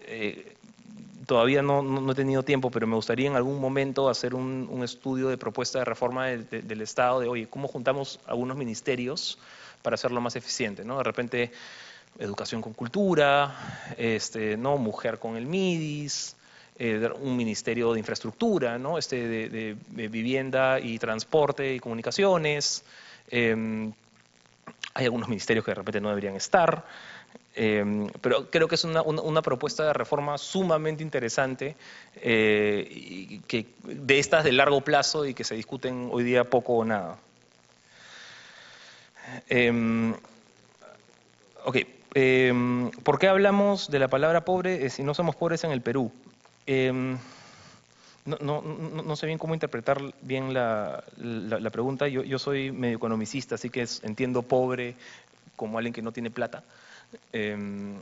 todavía no he tenido tiempo, pero me gustaría en algún momento hacer un estudio de propuesta de reforma del Estado, de, oye, ¿cómo juntamos algunos ministerios para hacerlo más eficiente, ¿no? De repente, educación con cultura, ¿no? Mujer con el MIDIS, un ministerio de infraestructura, ¿no? De vivienda y transporte y comunicaciones. Hay algunos ministerios que de repente no deberían estar. Pero creo que es una propuesta de reforma sumamente interesante, de estas de largo plazo y que se discuten hoy día poco o nada. Ok. ¿Por qué hablamos de la palabra pobre si no somos pobres en el Perú? No sé bien cómo interpretar bien la pregunta. Yo soy medio economicista, así que entiendo pobre como alguien que no tiene plata,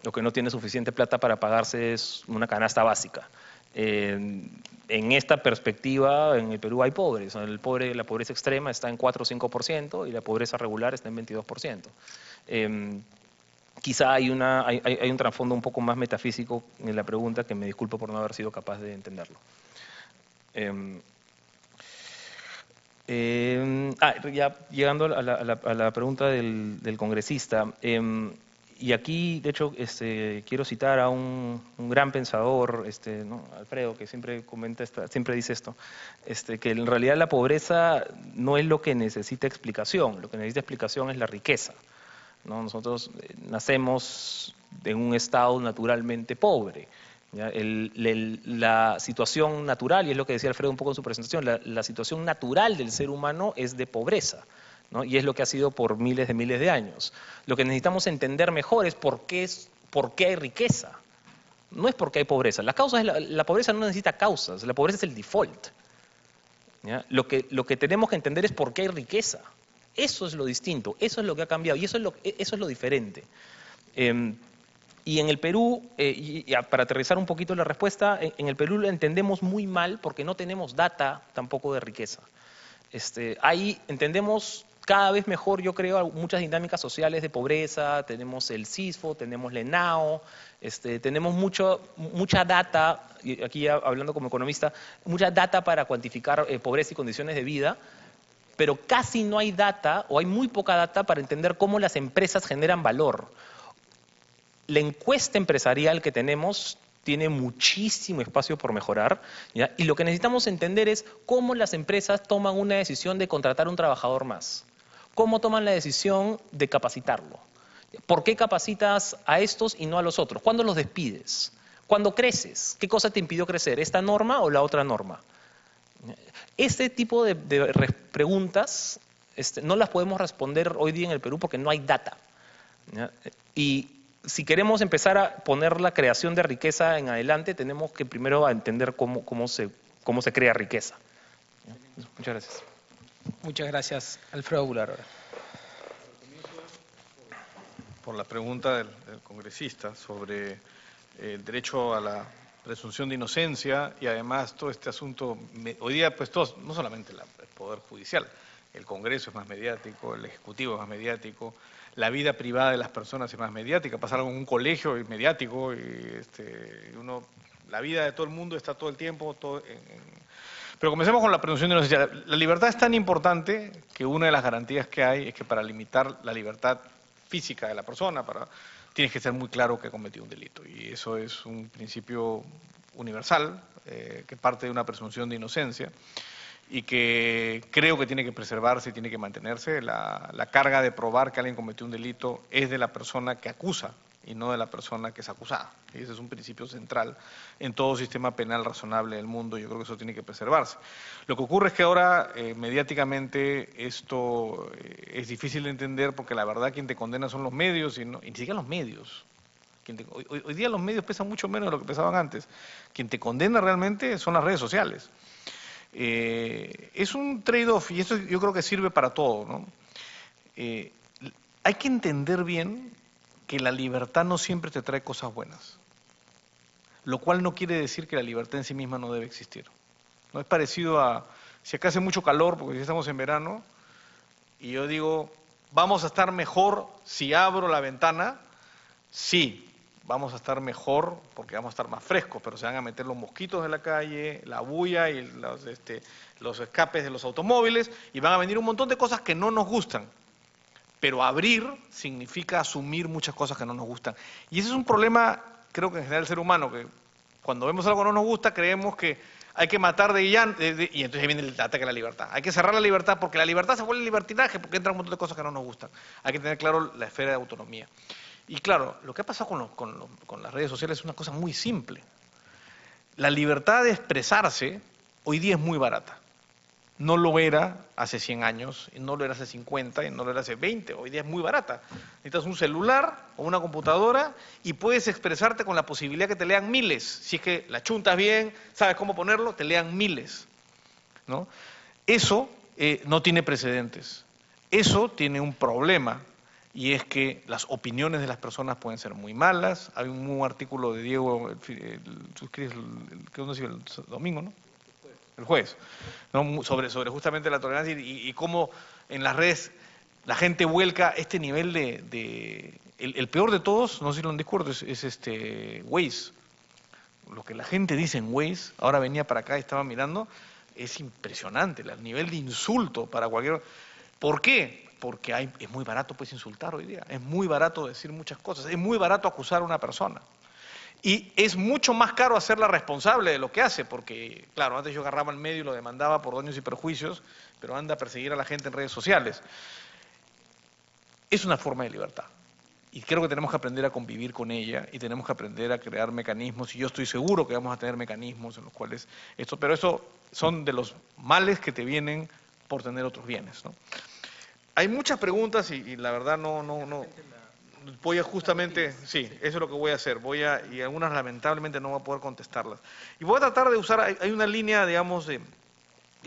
o que no tiene suficiente plata para pagarse una canasta básica. En esta perspectiva, en el Perú hay pobres. La pobreza extrema está en 4 o 5% y la pobreza regular está en 22%. Quizá hay un trasfondo un poco más metafísico en la pregunta que me disculpo por no haber sido capaz de entenderlo. Ya llegando a la pregunta del congresista, y aquí, de hecho, quiero citar a un gran pensador, ¿no? Alfredo, que siempre siempre dice esto, que en realidad la pobreza no es lo que necesita explicación, lo que necesita explicación es la riqueza, ¿no? Nosotros nacemos en un estado naturalmente pobre. ¿Ya? La situación natural, y es lo que decía Alfredo un poco en su presentación, la situación natural del ser humano es de pobreza, ¿no? Y es lo que ha sido por miles de años. Lo que necesitamos entender mejor es por qué hay riqueza. No es porque hay pobreza. La pobreza no necesita causas, la pobreza es el default. ¿Ya? Lo que tenemos que entender es por qué hay riqueza. Eso es lo distinto, eso es lo que ha cambiado y eso es lo diferente. Y en el Perú, para aterrizar un poquito la respuesta, en el Perú lo entendemos muy mal porque no tenemos data tampoco de riqueza. Ahí entendemos cada vez mejor, yo creo, muchas dinámicas sociales de pobreza, tenemos el CISFO, tenemos la ENAO, tenemos mucha data, y aquí ya hablando como economista, mucha data para cuantificar pobreza y condiciones de vida, pero casi no hay data, o hay muy poca data para entender cómo las empresas generan valor. La encuesta empresarial que tenemos tiene muchísimo espacio por mejorar, ¿ya? Y lo que necesitamos entender es cómo las empresas toman una decisión de contratar un trabajador más. ¿Cómo toman la decisión de capacitarlo? ¿Por qué capacitas a estos y no a los otros? ¿Cuándo los despides? ¿Cuándo creces? ¿Qué cosa te impidió crecer? ¿Esta norma o la otra norma? Este tipo de preguntas no las podemos responder hoy día en el Perú porque no hay data, ¿ya? Y si queremos empezar a poner la creación de riqueza en adelante, tenemos que primero entender cómo se crea riqueza. Muchas gracias. Muchas gracias, Alfredo Goulart. Por la pregunta del congresista sobre el derecho a la presunción de inocencia y además todo este asunto, hoy día pues todos, no solamente el Poder Judicial, el Congreso es más mediático, el Ejecutivo es más mediático, la vida privada de las personas es más mediática, pasar en un colegio es mediático, y la vida de todo el mundo está todo el tiempo, Pero comencemos con la presunción de inocencia. La libertad es tan importante que una de las garantías que hay es que para limitar la libertad física de la persona, tienes que ser muy claro que ha cometido un delito. Y eso es un principio universal, que parte de una presunción de inocencia y que creo que tiene que preservarse y tiene que mantenerse. La carga de probar que alguien cometió un delito es de la persona que acusa y no de la persona que es acusada. Y ese es un principio central en todo sistema penal razonable del mundo. Yo creo que eso tiene que preservarse. Lo que ocurre es que ahora, mediáticamente, esto es difícil de entender porque la verdad quien te condena son los medios y ni siquiera los medios. Hoy día los medios pesan mucho menos de lo que pesaban antes. Quien te condena realmente son las redes sociales. Es un trade-off y eso yo creo que sirve para todo, ¿no? Hay que entender bien que la libertad no siempre te trae cosas buenas, lo cual no quiere decir que la libertad en sí misma no debe existir. No es parecido a, si acá hace mucho calor, porque ya estamos en verano, y yo digo, ¿vamos a estar mejor si abro la ventana? Sí, vamos a estar mejor porque vamos a estar más frescos, pero se van a meter los mosquitos de la calle, la bulla y los escapes de los automóviles, y van a venir un montón de cosas que no nos gustan. Pero abrir significa asumir muchas cosas que no nos gustan. Y ese es un problema, creo que en general el ser humano, que cuando vemos algo que no nos gusta, creemos que hay que matar y entonces viene el ataque a la libertad. Hay que cerrar la libertad porque la libertad se vuelve libertinaje porque entran un montón de cosas que no nos gustan. Hay que tener claro la esfera de autonomía. Y claro, lo que ha pasado con las redes sociales es una cosa muy simple. La libertad de expresarse hoy día es muy barata. No lo era hace 100 años, y no lo era hace 50, y no lo era hace 20. Hoy día es muy barata. Necesitas un celular o una computadora y puedes expresarte con la posibilidad que te lean miles. Si es que la chuntas bien, sabes cómo ponerlo, te lean miles, ¿no? Eso no tiene precedentes. Eso tiene un problema. y es que las opiniones de las personas pueden ser muy malas. Hay un artículo de Diego, tú escribes el domingo, ¿no? El jueves, ¿no? sobre justamente la tolerancia y cómo en las redes la gente vuelca este nivel el peor de todos, no sé si lo han discurso, es Waze. Lo que la gente dice en Waze, ahora venía para acá y estaba mirando, es impresionante, el nivel de insulto para cualquier... ¿Por qué? Porque es muy barato pues insultar hoy día, es muy barato decir muchas cosas, es muy barato acusar a una persona. Y es mucho más caro hacerla responsable de lo que hace, porque, claro, antes yo agarraba al medio y lo demandaba por daños y perjuicios, pero anda a perseguir a la gente en redes sociales. Es una forma de libertad. Y creo que tenemos que aprender a convivir con ella y tenemos que aprender a crear mecanismos, y yo estoy seguro que vamos a tener mecanismos en los cuales esto, pero eso son de los males que te vienen por tener otros bienes, ¿no? Hay muchas preguntas y la verdad no. Voy a justamente, sí, eso es lo que voy a hacer. Y algunas lamentablemente no voy a poder contestarlas. Y voy a tratar de usar, hay una línea, digamos, que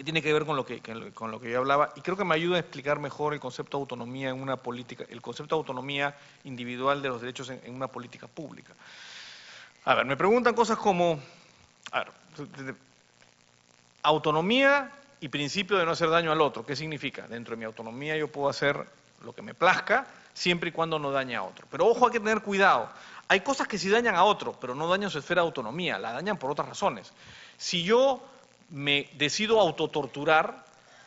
tiene que ver con lo que yo hablaba, y creo que me ayuda a explicar mejor el concepto de autonomía en una política, el concepto de autonomía individual de los derechos en una política pública. A ver, me preguntan cosas como, a ver, autonomía y principio de no hacer daño al otro. ¿Qué significa? Dentro de mi autonomía yo puedo hacer lo que me plazca, siempre y cuando no dañe a otro. Pero ojo, hay que tener cuidado. Hay cosas que sí dañan a otro, pero no dañan su esfera de autonomía, la dañan por otras razones. Si yo me decido autotorturar,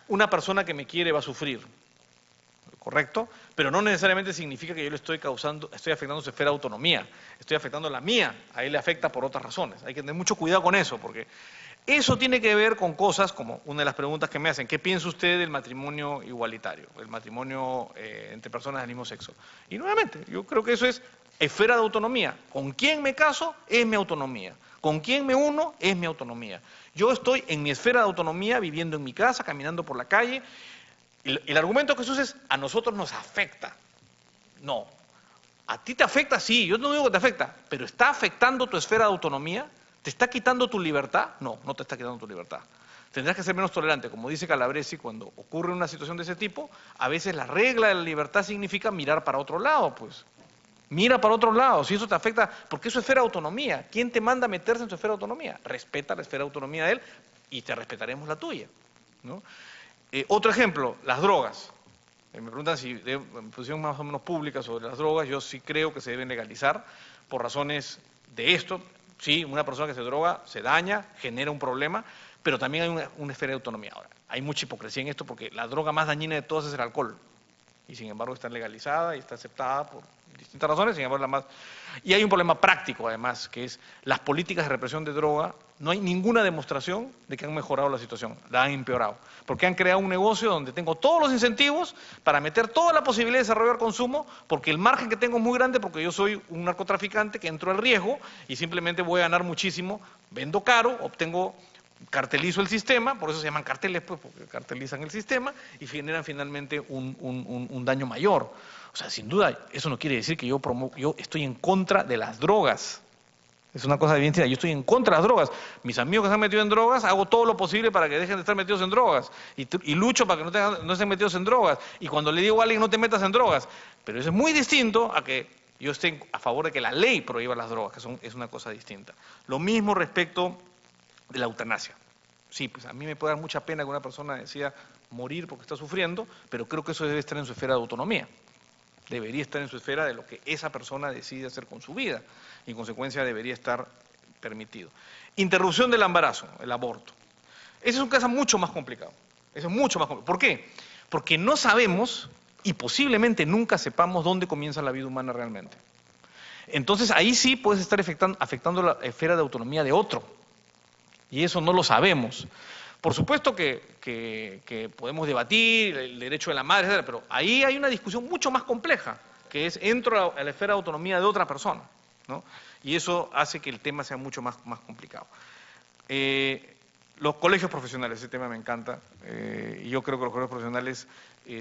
una persona que me quiere va a sufrir, ¿correcto? Pero no necesariamente significa que yo le estoy afectando su esfera de autonomía, estoy afectando la mía, a él le afecta por otras razones. Hay que tener mucho cuidado con eso, porque eso tiene que ver con cosas como una de las preguntas que me hacen: ¿qué piensa usted del matrimonio igualitario, el matrimonio entre personas del mismo sexo? Y nuevamente, yo creo que eso es esfera de autonomía. ¿Con quién me caso? Es mi autonomía. ¿Con quién me uno? Es mi autonomía. Yo estoy en mi esfera de autonomía, viviendo en mi casa, caminando por la calle. El argumento que se usa es: a nosotros nos afecta. No. ¿A ti te afecta? Sí, yo no digo que te afecta, pero ¿está afectando tu esfera de autonomía? ¿Te está quitando tu libertad? No, no te está quitando tu libertad. Tendrás que ser menos tolerante. Como dice Calabresi, cuando ocurre una situación de ese tipo, a veces la regla de la libertad significa mirar para otro lado, pues. Mira para otro lado, si eso te afecta, porque es su esfera de autonomía. ¿Quién te manda a meterse en su esfera de autonomía? Respeta la esfera de autonomía de él y te respetaremos la tuya, ¿no? Otro ejemplo, las drogas. Me preguntan si de posición más o menos pública sobre las drogas. Yo sí creo que se deben legalizar por razones de esto. Sí, una persona que se droga se daña, genera un problema, pero también hay una esfera de autonomía. Ahora, hay mucha hipocresía en esto porque la droga más dañina de todas es el alcohol. Y sin embargo está legalizada y está aceptada por distintas razones, sin embargo la más... Y hay un problema práctico además, que es las políticas de represión de droga. No hay ninguna demostración de que han mejorado la situación, la han empeorado, porque han creado un negocio donde tengo todos los incentivos para meter toda la posibilidad de desarrollar consumo, porque el margen que tengo es muy grande, porque yo soy un narcotraficante que entro al riesgo y simplemente voy a ganar muchísimo, vendo caro, cartelizo el sistema, por eso se llaman carteles, pues, porque cartelizan el sistema y generan finalmente un daño mayor. O sea, sin duda, eso no quiere decir que yo estoy en contra de las drogas. Es una cosa bien sencilla. Yo estoy en contra de las drogas. Mis amigos que se han metido en drogas, hago todo lo posible para que dejen de estar metidos en drogas. Y lucho para que no estén metidos en drogas. Y cuando le digo a alguien, no te metas en drogas. Pero eso es muy distinto a que yo esté a favor de que la ley prohíba las drogas, que es una cosa distinta. Lo mismo respecto de la eutanasia. Sí, pues a mí me puede dar mucha pena que una persona decida morir porque está sufriendo, pero creo que eso debe estar en su esfera de autonomía. Debería estar en su esfera de lo que esa persona decide hacer con su vida. Y en consecuencia debería estar permitido. Interrupción del embarazo, el aborto. Ese es un caso mucho más complicado. Eso es mucho más complicado. ¿Por qué? Porque no sabemos y posiblemente nunca sepamos dónde comienza la vida humana realmente. Entonces ahí sí puedes estar afectando la esfera de autonomía de otro. Y eso no lo sabemos. Por supuesto que podemos debatir el derecho de la madre, etc., pero ahí hay una discusión mucho más compleja, que es entro a la esfera de autonomía de otra persona, ¿no? Y eso hace que el tema sea mucho más complicado. Los colegios profesionales, ese tema me encanta, y yo creo que los colegios profesionales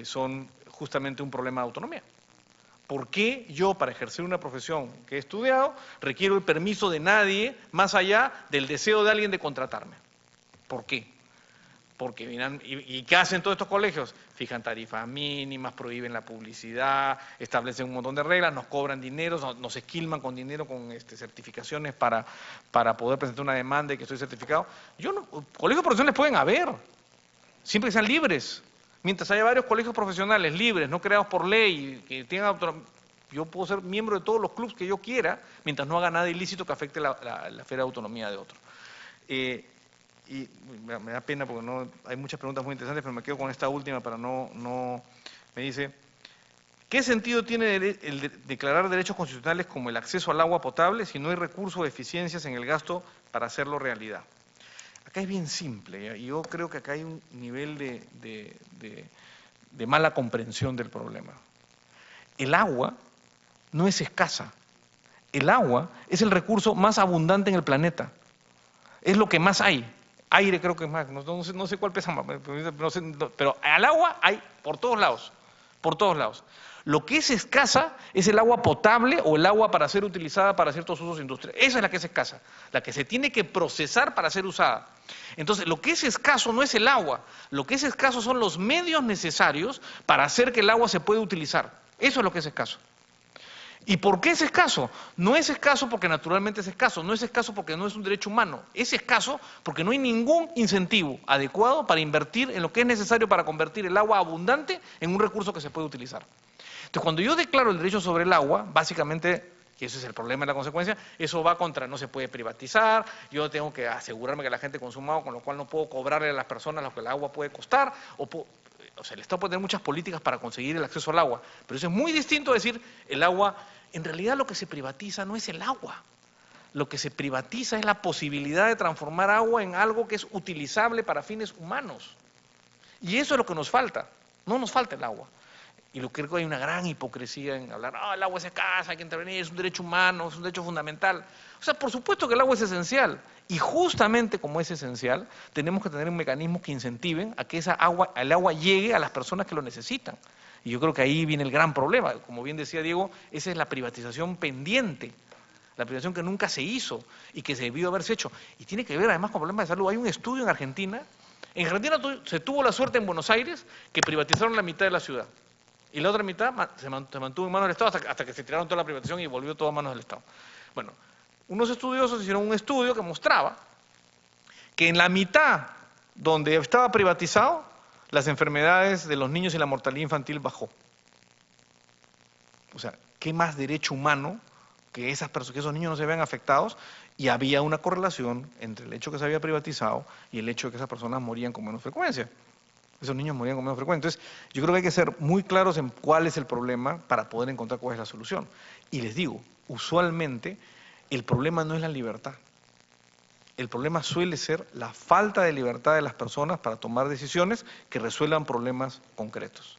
son justamente un problema de autonomía. ¿Por qué yo, para ejercer una profesión que he estudiado, requiero el permiso de nadie más allá del deseo de alguien de contratarme? ¿Por qué? Porque ¿y qué hacen todos estos colegios? Fijan tarifas mínimas, prohíben la publicidad, establecen un montón de reglas, nos cobran dinero, nos esquilman con dinero, con certificaciones para poder presentar una demanda y que estoy certificado. Colegios profesionales pueden haber, siempre que sean libres. Mientras haya varios colegios profesionales libres, no creados por ley, que tengan autonomía, yo puedo ser miembro de todos los clubes que yo quiera, mientras no haga nada ilícito que afecte la esfera de autonomía de otro. Y me da pena porque hay muchas preguntas muy interesantes, pero me quedo con esta última para no... Me dice, ¿qué sentido tiene el declarar derechos constitucionales como el acceso al agua potable si no hay recursos o eficiencias en el gasto para hacerlo realidad? Acá es bien simple, ¿ya? Y yo creo que acá hay un nivel de mala comprensión del problema. El agua no es escasa. El agua es el recurso más abundante en el planeta. Es lo que más hay. Aire creo que es más, no sé cuál pesa más, pero al agua hay por todos lados, por todos lados. Lo que es escasa es el agua potable o el agua para ser utilizada para ciertos usos industriales. Esa es la que es escasa, la que se tiene que procesar para ser usada. Entonces, lo que es escaso no es el agua, lo que es escaso son los medios necesarios para hacer que el agua se pueda utilizar. Eso es lo que es escaso. ¿Y por qué es escaso? No es escaso porque naturalmente es escaso, no es escaso porque no es un derecho humano, es escaso porque no hay ningún incentivo adecuado para invertir en lo que es necesario para convertir el agua abundante en un recurso que se puede utilizar. Entonces, cuando yo declaro el derecho sobre el agua, básicamente, y ese es el problema y la consecuencia, eso va contra no se puede privatizar, yo tengo que asegurarme que la gente consuma agua, con lo cual no puedo cobrarle a las personas lo que el agua puede costar, o sea, el Estado puede tener muchas políticas para conseguir el acceso al agua, pero eso es muy distinto a decir el agua, en realidad lo que se privatiza no es el agua, lo que se privatiza es la posibilidad de transformar agua en algo que es utilizable para fines humanos. Y eso es lo que nos falta, no nos falta el agua. Y lo que creo que hay una gran hipocresía en hablar, el agua es escasa, hay que intervenir, es un derecho humano, es un derecho fundamental. O sea, por supuesto que el agua es esencial. Y justamente como es esencial, tenemos que tener un mecanismo que incentiven a que el agua llegue a las personas que lo necesitan. Y yo creo que ahí viene el gran problema. Como bien decía Diego, esa es la privatización pendiente, la privatización que nunca se hizo y que se debió haberse hecho. Y tiene que ver además con problemas de salud. Hay un estudio en Argentina se tuvo la suerte en Buenos Aires que privatizaron la mitad de la ciudad. Y la otra mitad se mantuvo en manos del Estado hasta que se tiraron toda la privatización y volvió todo a manos del Estado. Bueno, unos estudiosos hicieron un estudio que mostraba que en la mitad donde estaba privatizado, las enfermedades de los niños y la mortalidad infantil bajó. O sea, ¿qué más derecho humano que esos niños no se vean afectados? Y había una correlación entre el hecho que se había privatizado y el hecho de que esas personas morían con menos frecuencia. Esos niños morían con menos frecuencia. Entonces, yo creo que hay que ser muy claros en cuál es el problema para poder encontrar cuál es la solución. Y les digo, usualmente el problema no es la libertad. El problema suele ser la falta de libertad de las personas para tomar decisiones que resuelvan problemas concretos.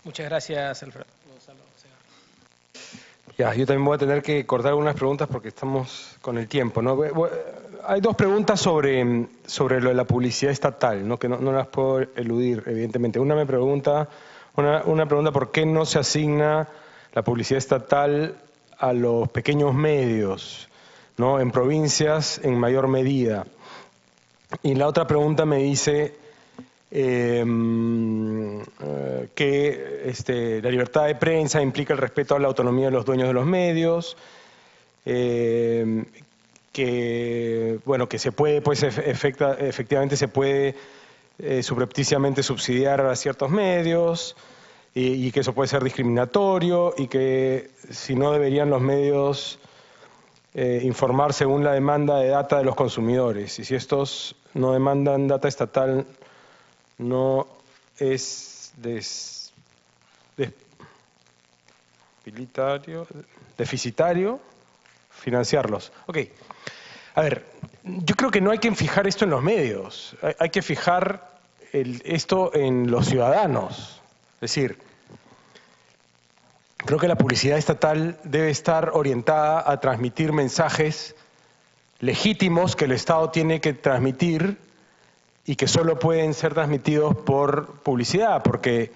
Muchas gracias, Alfredo. Ya, yo también voy a tener que cortar algunas preguntas porque estamos con el tiempo, ¿no? Hay dos preguntas sobre lo de la publicidad estatal, ¿no? Que no las puedo eludir, evidentemente. Una pregunta por qué no se asigna la publicidad estatal a los pequeños medios, ¿no? En provincias en mayor medida. Y la otra pregunta me dice que la libertad de prensa implica el respeto a la autonomía de los dueños de los medios, que se puede, pues efectivamente se puede subrepticiamente subsidiar a ciertos medios y que eso puede ser discriminatorio y que si no deberían los medios informar según la demanda de data de los consumidores, y si estos no demandan data estatal no es deficitario financiarlos. Ok. A ver, yo creo que no hay que fijar esto en los medios, hay que fijar esto en los ciudadanos. Es decir, creo que la publicidad estatal debe estar orientada a transmitir mensajes legítimos que el Estado tiene que transmitir y que solo pueden ser transmitidos por publicidad, porque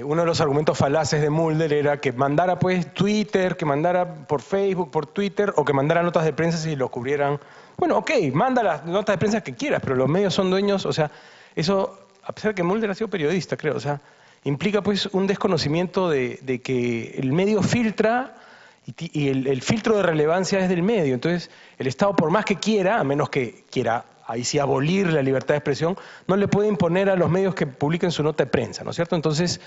uno de los argumentos falaces de Mulder era que mandara pues Twitter, que mandara por Facebook, por Twitter, o que mandara notas de prensa si lo cubrieran. Bueno, ok, manda las notas de prensa que quieras, pero los medios son dueños, o sea, eso, a pesar de que Mulder ha sido periodista, creo, o sea, implica pues un desconocimiento de que el medio filtra y el filtro de relevancia es del medio. Entonces, el Estado, por más que quiera, a menos que quiera ahí sí abolir la libertad de expresión, no le puede imponer a los medios que publiquen su nota de prensa, ¿no es cierto? Entonces,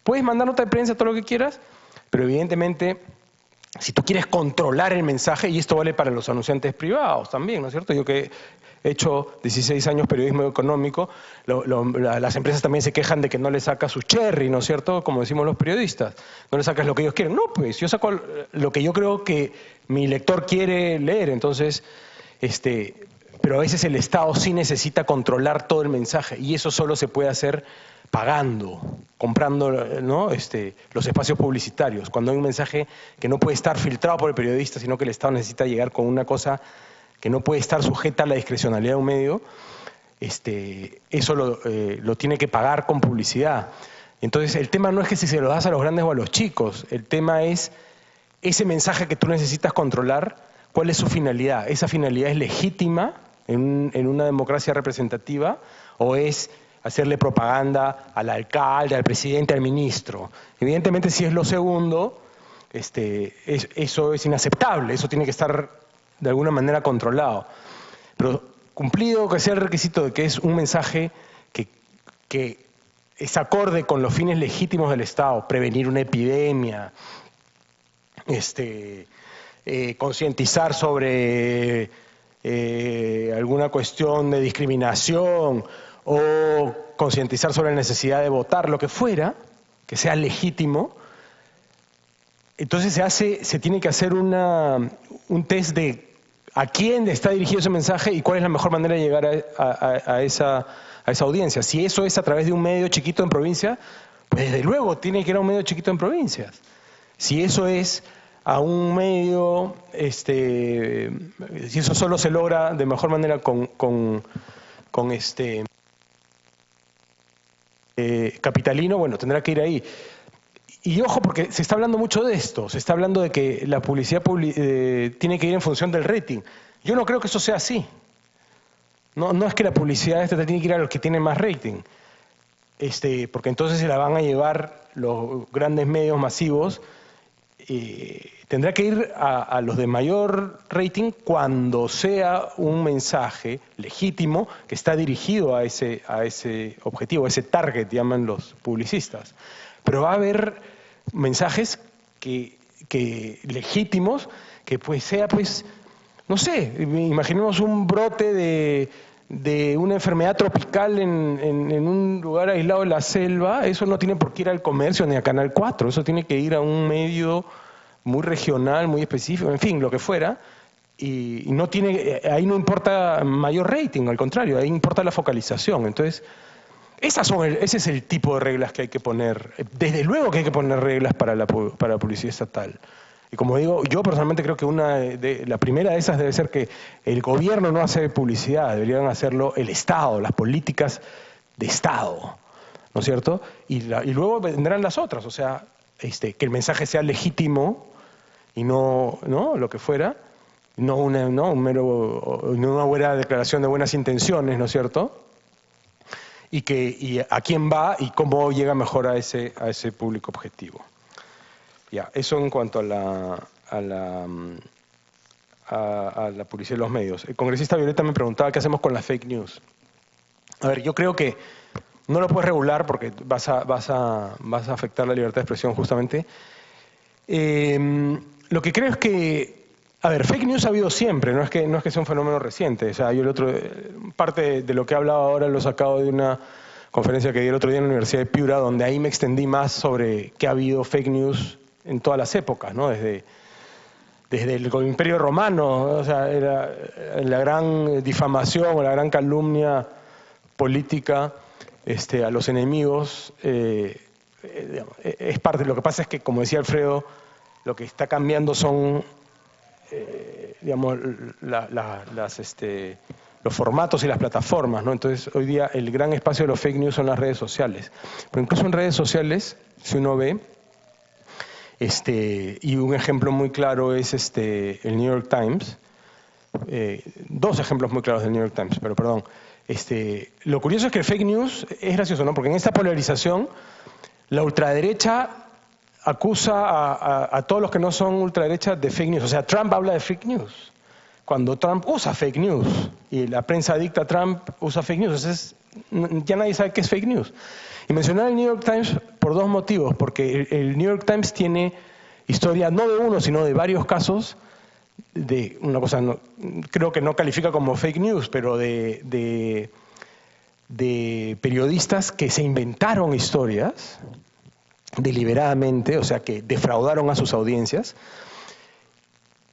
puedes mandar nota de prensa todo lo que quieras, pero evidentemente, si tú quieres controlar el mensaje, y esto vale para los anunciantes privados también, ¿no es cierto? Yo que he hecho 16 años periodismo económico, las empresas también se quejan de que no le sacas su cherry, ¿no es cierto? Como decimos los periodistas, no le sacas lo que ellos quieren. No, pues yo saco lo que yo creo que mi lector quiere leer, entonces, pero a veces el Estado sí necesita controlar todo el mensaje y eso solo se puede hacer pagando, comprando, ¿no? Los espacios publicitarios. Cuando hay un mensaje que no puede estar filtrado por el periodista, sino que el Estado necesita llegar con una cosa que no puede estar sujeta a la discrecionalidad de un medio, eso lo tiene que pagar con publicidad. Entonces el tema no es que si se lo das a los grandes o a los chicos, el tema es ese mensaje que tú necesitas controlar, ¿cuál es su finalidad? ¿Esa finalidad es legítima en una democracia representativa o es hacerle propaganda al alcalde, al presidente, al ministro? Evidentemente, si es lo segundo, eso es inaceptable, eso tiene que estar de alguna manera controlado. Pero cumplido que sea el requisito de que es un mensaje que es acorde con los fines legítimos del Estado, prevenir una epidemia, concientizar sobre alguna cuestión de discriminación o concientizar sobre la necesidad de votar, lo que fuera, que sea legítimo, entonces se tiene que hacer un test de a quién está dirigido ese mensaje y cuál es la mejor manera de llegar a esa audiencia. Si eso es a través de un medio chiquito en provincia, pues desde luego tiene que ir a un medio chiquito en provincias. Si eso es a un medio, si eso solo se logra de mejor manera con capitalino, bueno, tendrá que ir ahí. Y ojo, porque se está hablando mucho de esto, se está hablando de que la publicidad tiene que ir en función del rating. Yo no creo que eso sea así. No es que la publicidad tiene que ir a los que tienen más rating, porque entonces se la van a llevar los grandes medios masivos. Tendrá que ir a los de mayor rating cuando sea un mensaje legítimo que está dirigido a ese objetivo, a ese target, llaman los publicistas. Pero va a haber mensajes legítimos que pues sea, pues, no sé, imaginemos un brote de una enfermedad tropical en un lugar aislado de la selva. Eso no tiene por qué ir al Comercio ni a Canal 4, eso tiene que ir a un medio muy regional, muy específico, en fin, lo que fuera, y no tiene, ahí no importa mayor rating, al contrario, ahí importa la focalización. Entonces, ese es el tipo de reglas que hay que poner. Desde luego que hay que poner reglas para la publicidad estatal. Y como digo, yo personalmente creo que la primera de esas debe ser que el gobierno no hace publicidad, deberían hacerlo el Estado, las políticas de Estado, ¿no es cierto? Y luego vendrán las otras, o sea, que el mensaje sea legítimo y no lo que fuera, no una buena declaración de buenas intenciones, ¿no es cierto? Y a quién va y cómo llega mejor a ese público objetivo. Ya, eso en cuanto a la publicidad de los medios. El congresista Violeta me preguntaba qué hacemos con las fake news. A ver, yo creo que no lo puedes regular porque vas a afectar la libertad de expresión justamente. Lo que creo es que, a ver, fake news ha habido siempre, no es que sea un fenómeno reciente. O sea, yo parte de lo que he hablado ahora lo he sacado de una conferencia que di el otro día en la Universidad de Piura, donde ahí me extendí más sobre que ha habido fake news en todas las épocas, ¿no? Desde el Imperio Romano, o sea, era la gran difamación o la gran calumnia política a los enemigos, es parte. Lo que pasa es que, como decía Alfredo, lo que está cambiando son, los formatos y las plataformas, ¿no? Entonces, hoy día el gran espacio de los fake news son las redes sociales. Pero incluso en redes sociales, si uno ve, y un ejemplo muy claro es el New York Times, dos ejemplos muy claros del New York Times, pero perdón. Lo curioso es que el fake news es gracioso, ¿no? Porque en esta polarización, la ultraderecha acusa a todos los que no son ultraderecha de fake news. O sea, Trump habla de fake news. Cuando Trump usa fake news y la prensa dicta a Trump usa fake news, entonces ya nadie sabe qué es fake news. Y mencionar el New York Times por dos motivos, porque el New York Times tiene historia no de uno, sino de varios casos de una cosa, creo que no califica como fake news, pero de periodistas que se inventaron historias deliberadamente, o sea, que defraudaron a sus audiencias,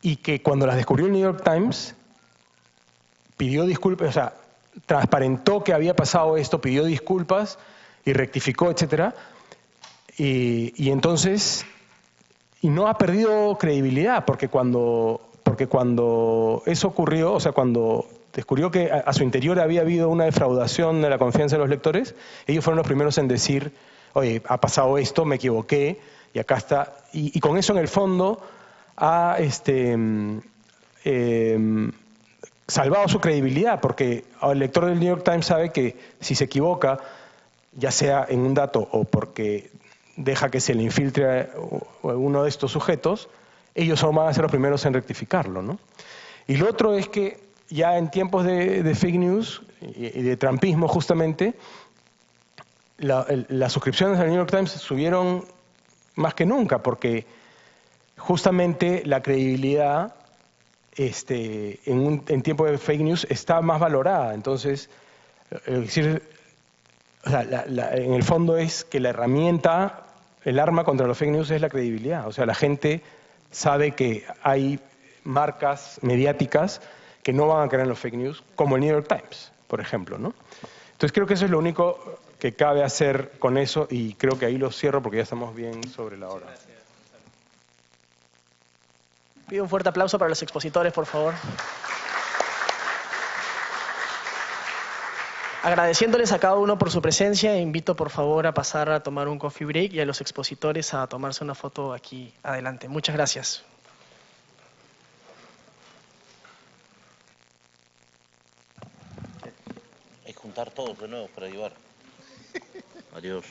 y que cuando las descubrió el New York Times, pidió disculpas, o sea, transparentó que había pasado esto, pidió disculpas y rectificó, etcétera, y entonces, y no ha perdido credibilidad, porque cuando eso ocurrió, o sea, cuando descubrió que a su interior había habido una defraudación de la confianza de los lectores, ellos fueron los primeros en decir, oye, ha pasado esto, me equivoqué, y acá está, y con eso en el fondo ha salvado su credibilidad, porque el lector del New York Times sabe que si se equivoca, ya sea en un dato o porque deja que se le infiltre a uno de estos sujetos, ellos van a ser los primeros en rectificarlo, ¿no? Y lo otro es que ya en tiempos de fake news y de trumpismo justamente, las suscripciones al New York Times subieron más que nunca, porque justamente la credibilidad en tiempo de fake news está más valorada. Entonces, decir, o sea, en el fondo es que la herramienta, el arma contra los fake news es la credibilidad. O sea, la gente sabe que hay marcas mediáticas que no van a creer en los fake news, como el New York Times, por ejemplo, ¿no? Entonces creo que eso es lo único que cabe hacer con eso, y creo que ahí lo cierro porque ya estamos bien sobre la hora. Pido un fuerte aplauso para los expositores, por favor. Agradeciéndoles a cada uno por su presencia, invito por favor a pasar a tomar un coffee break y a los expositores a tomarse una foto aquí adelante. Muchas gracias. Hay que juntar todos de nuevo para llevar. Adiós.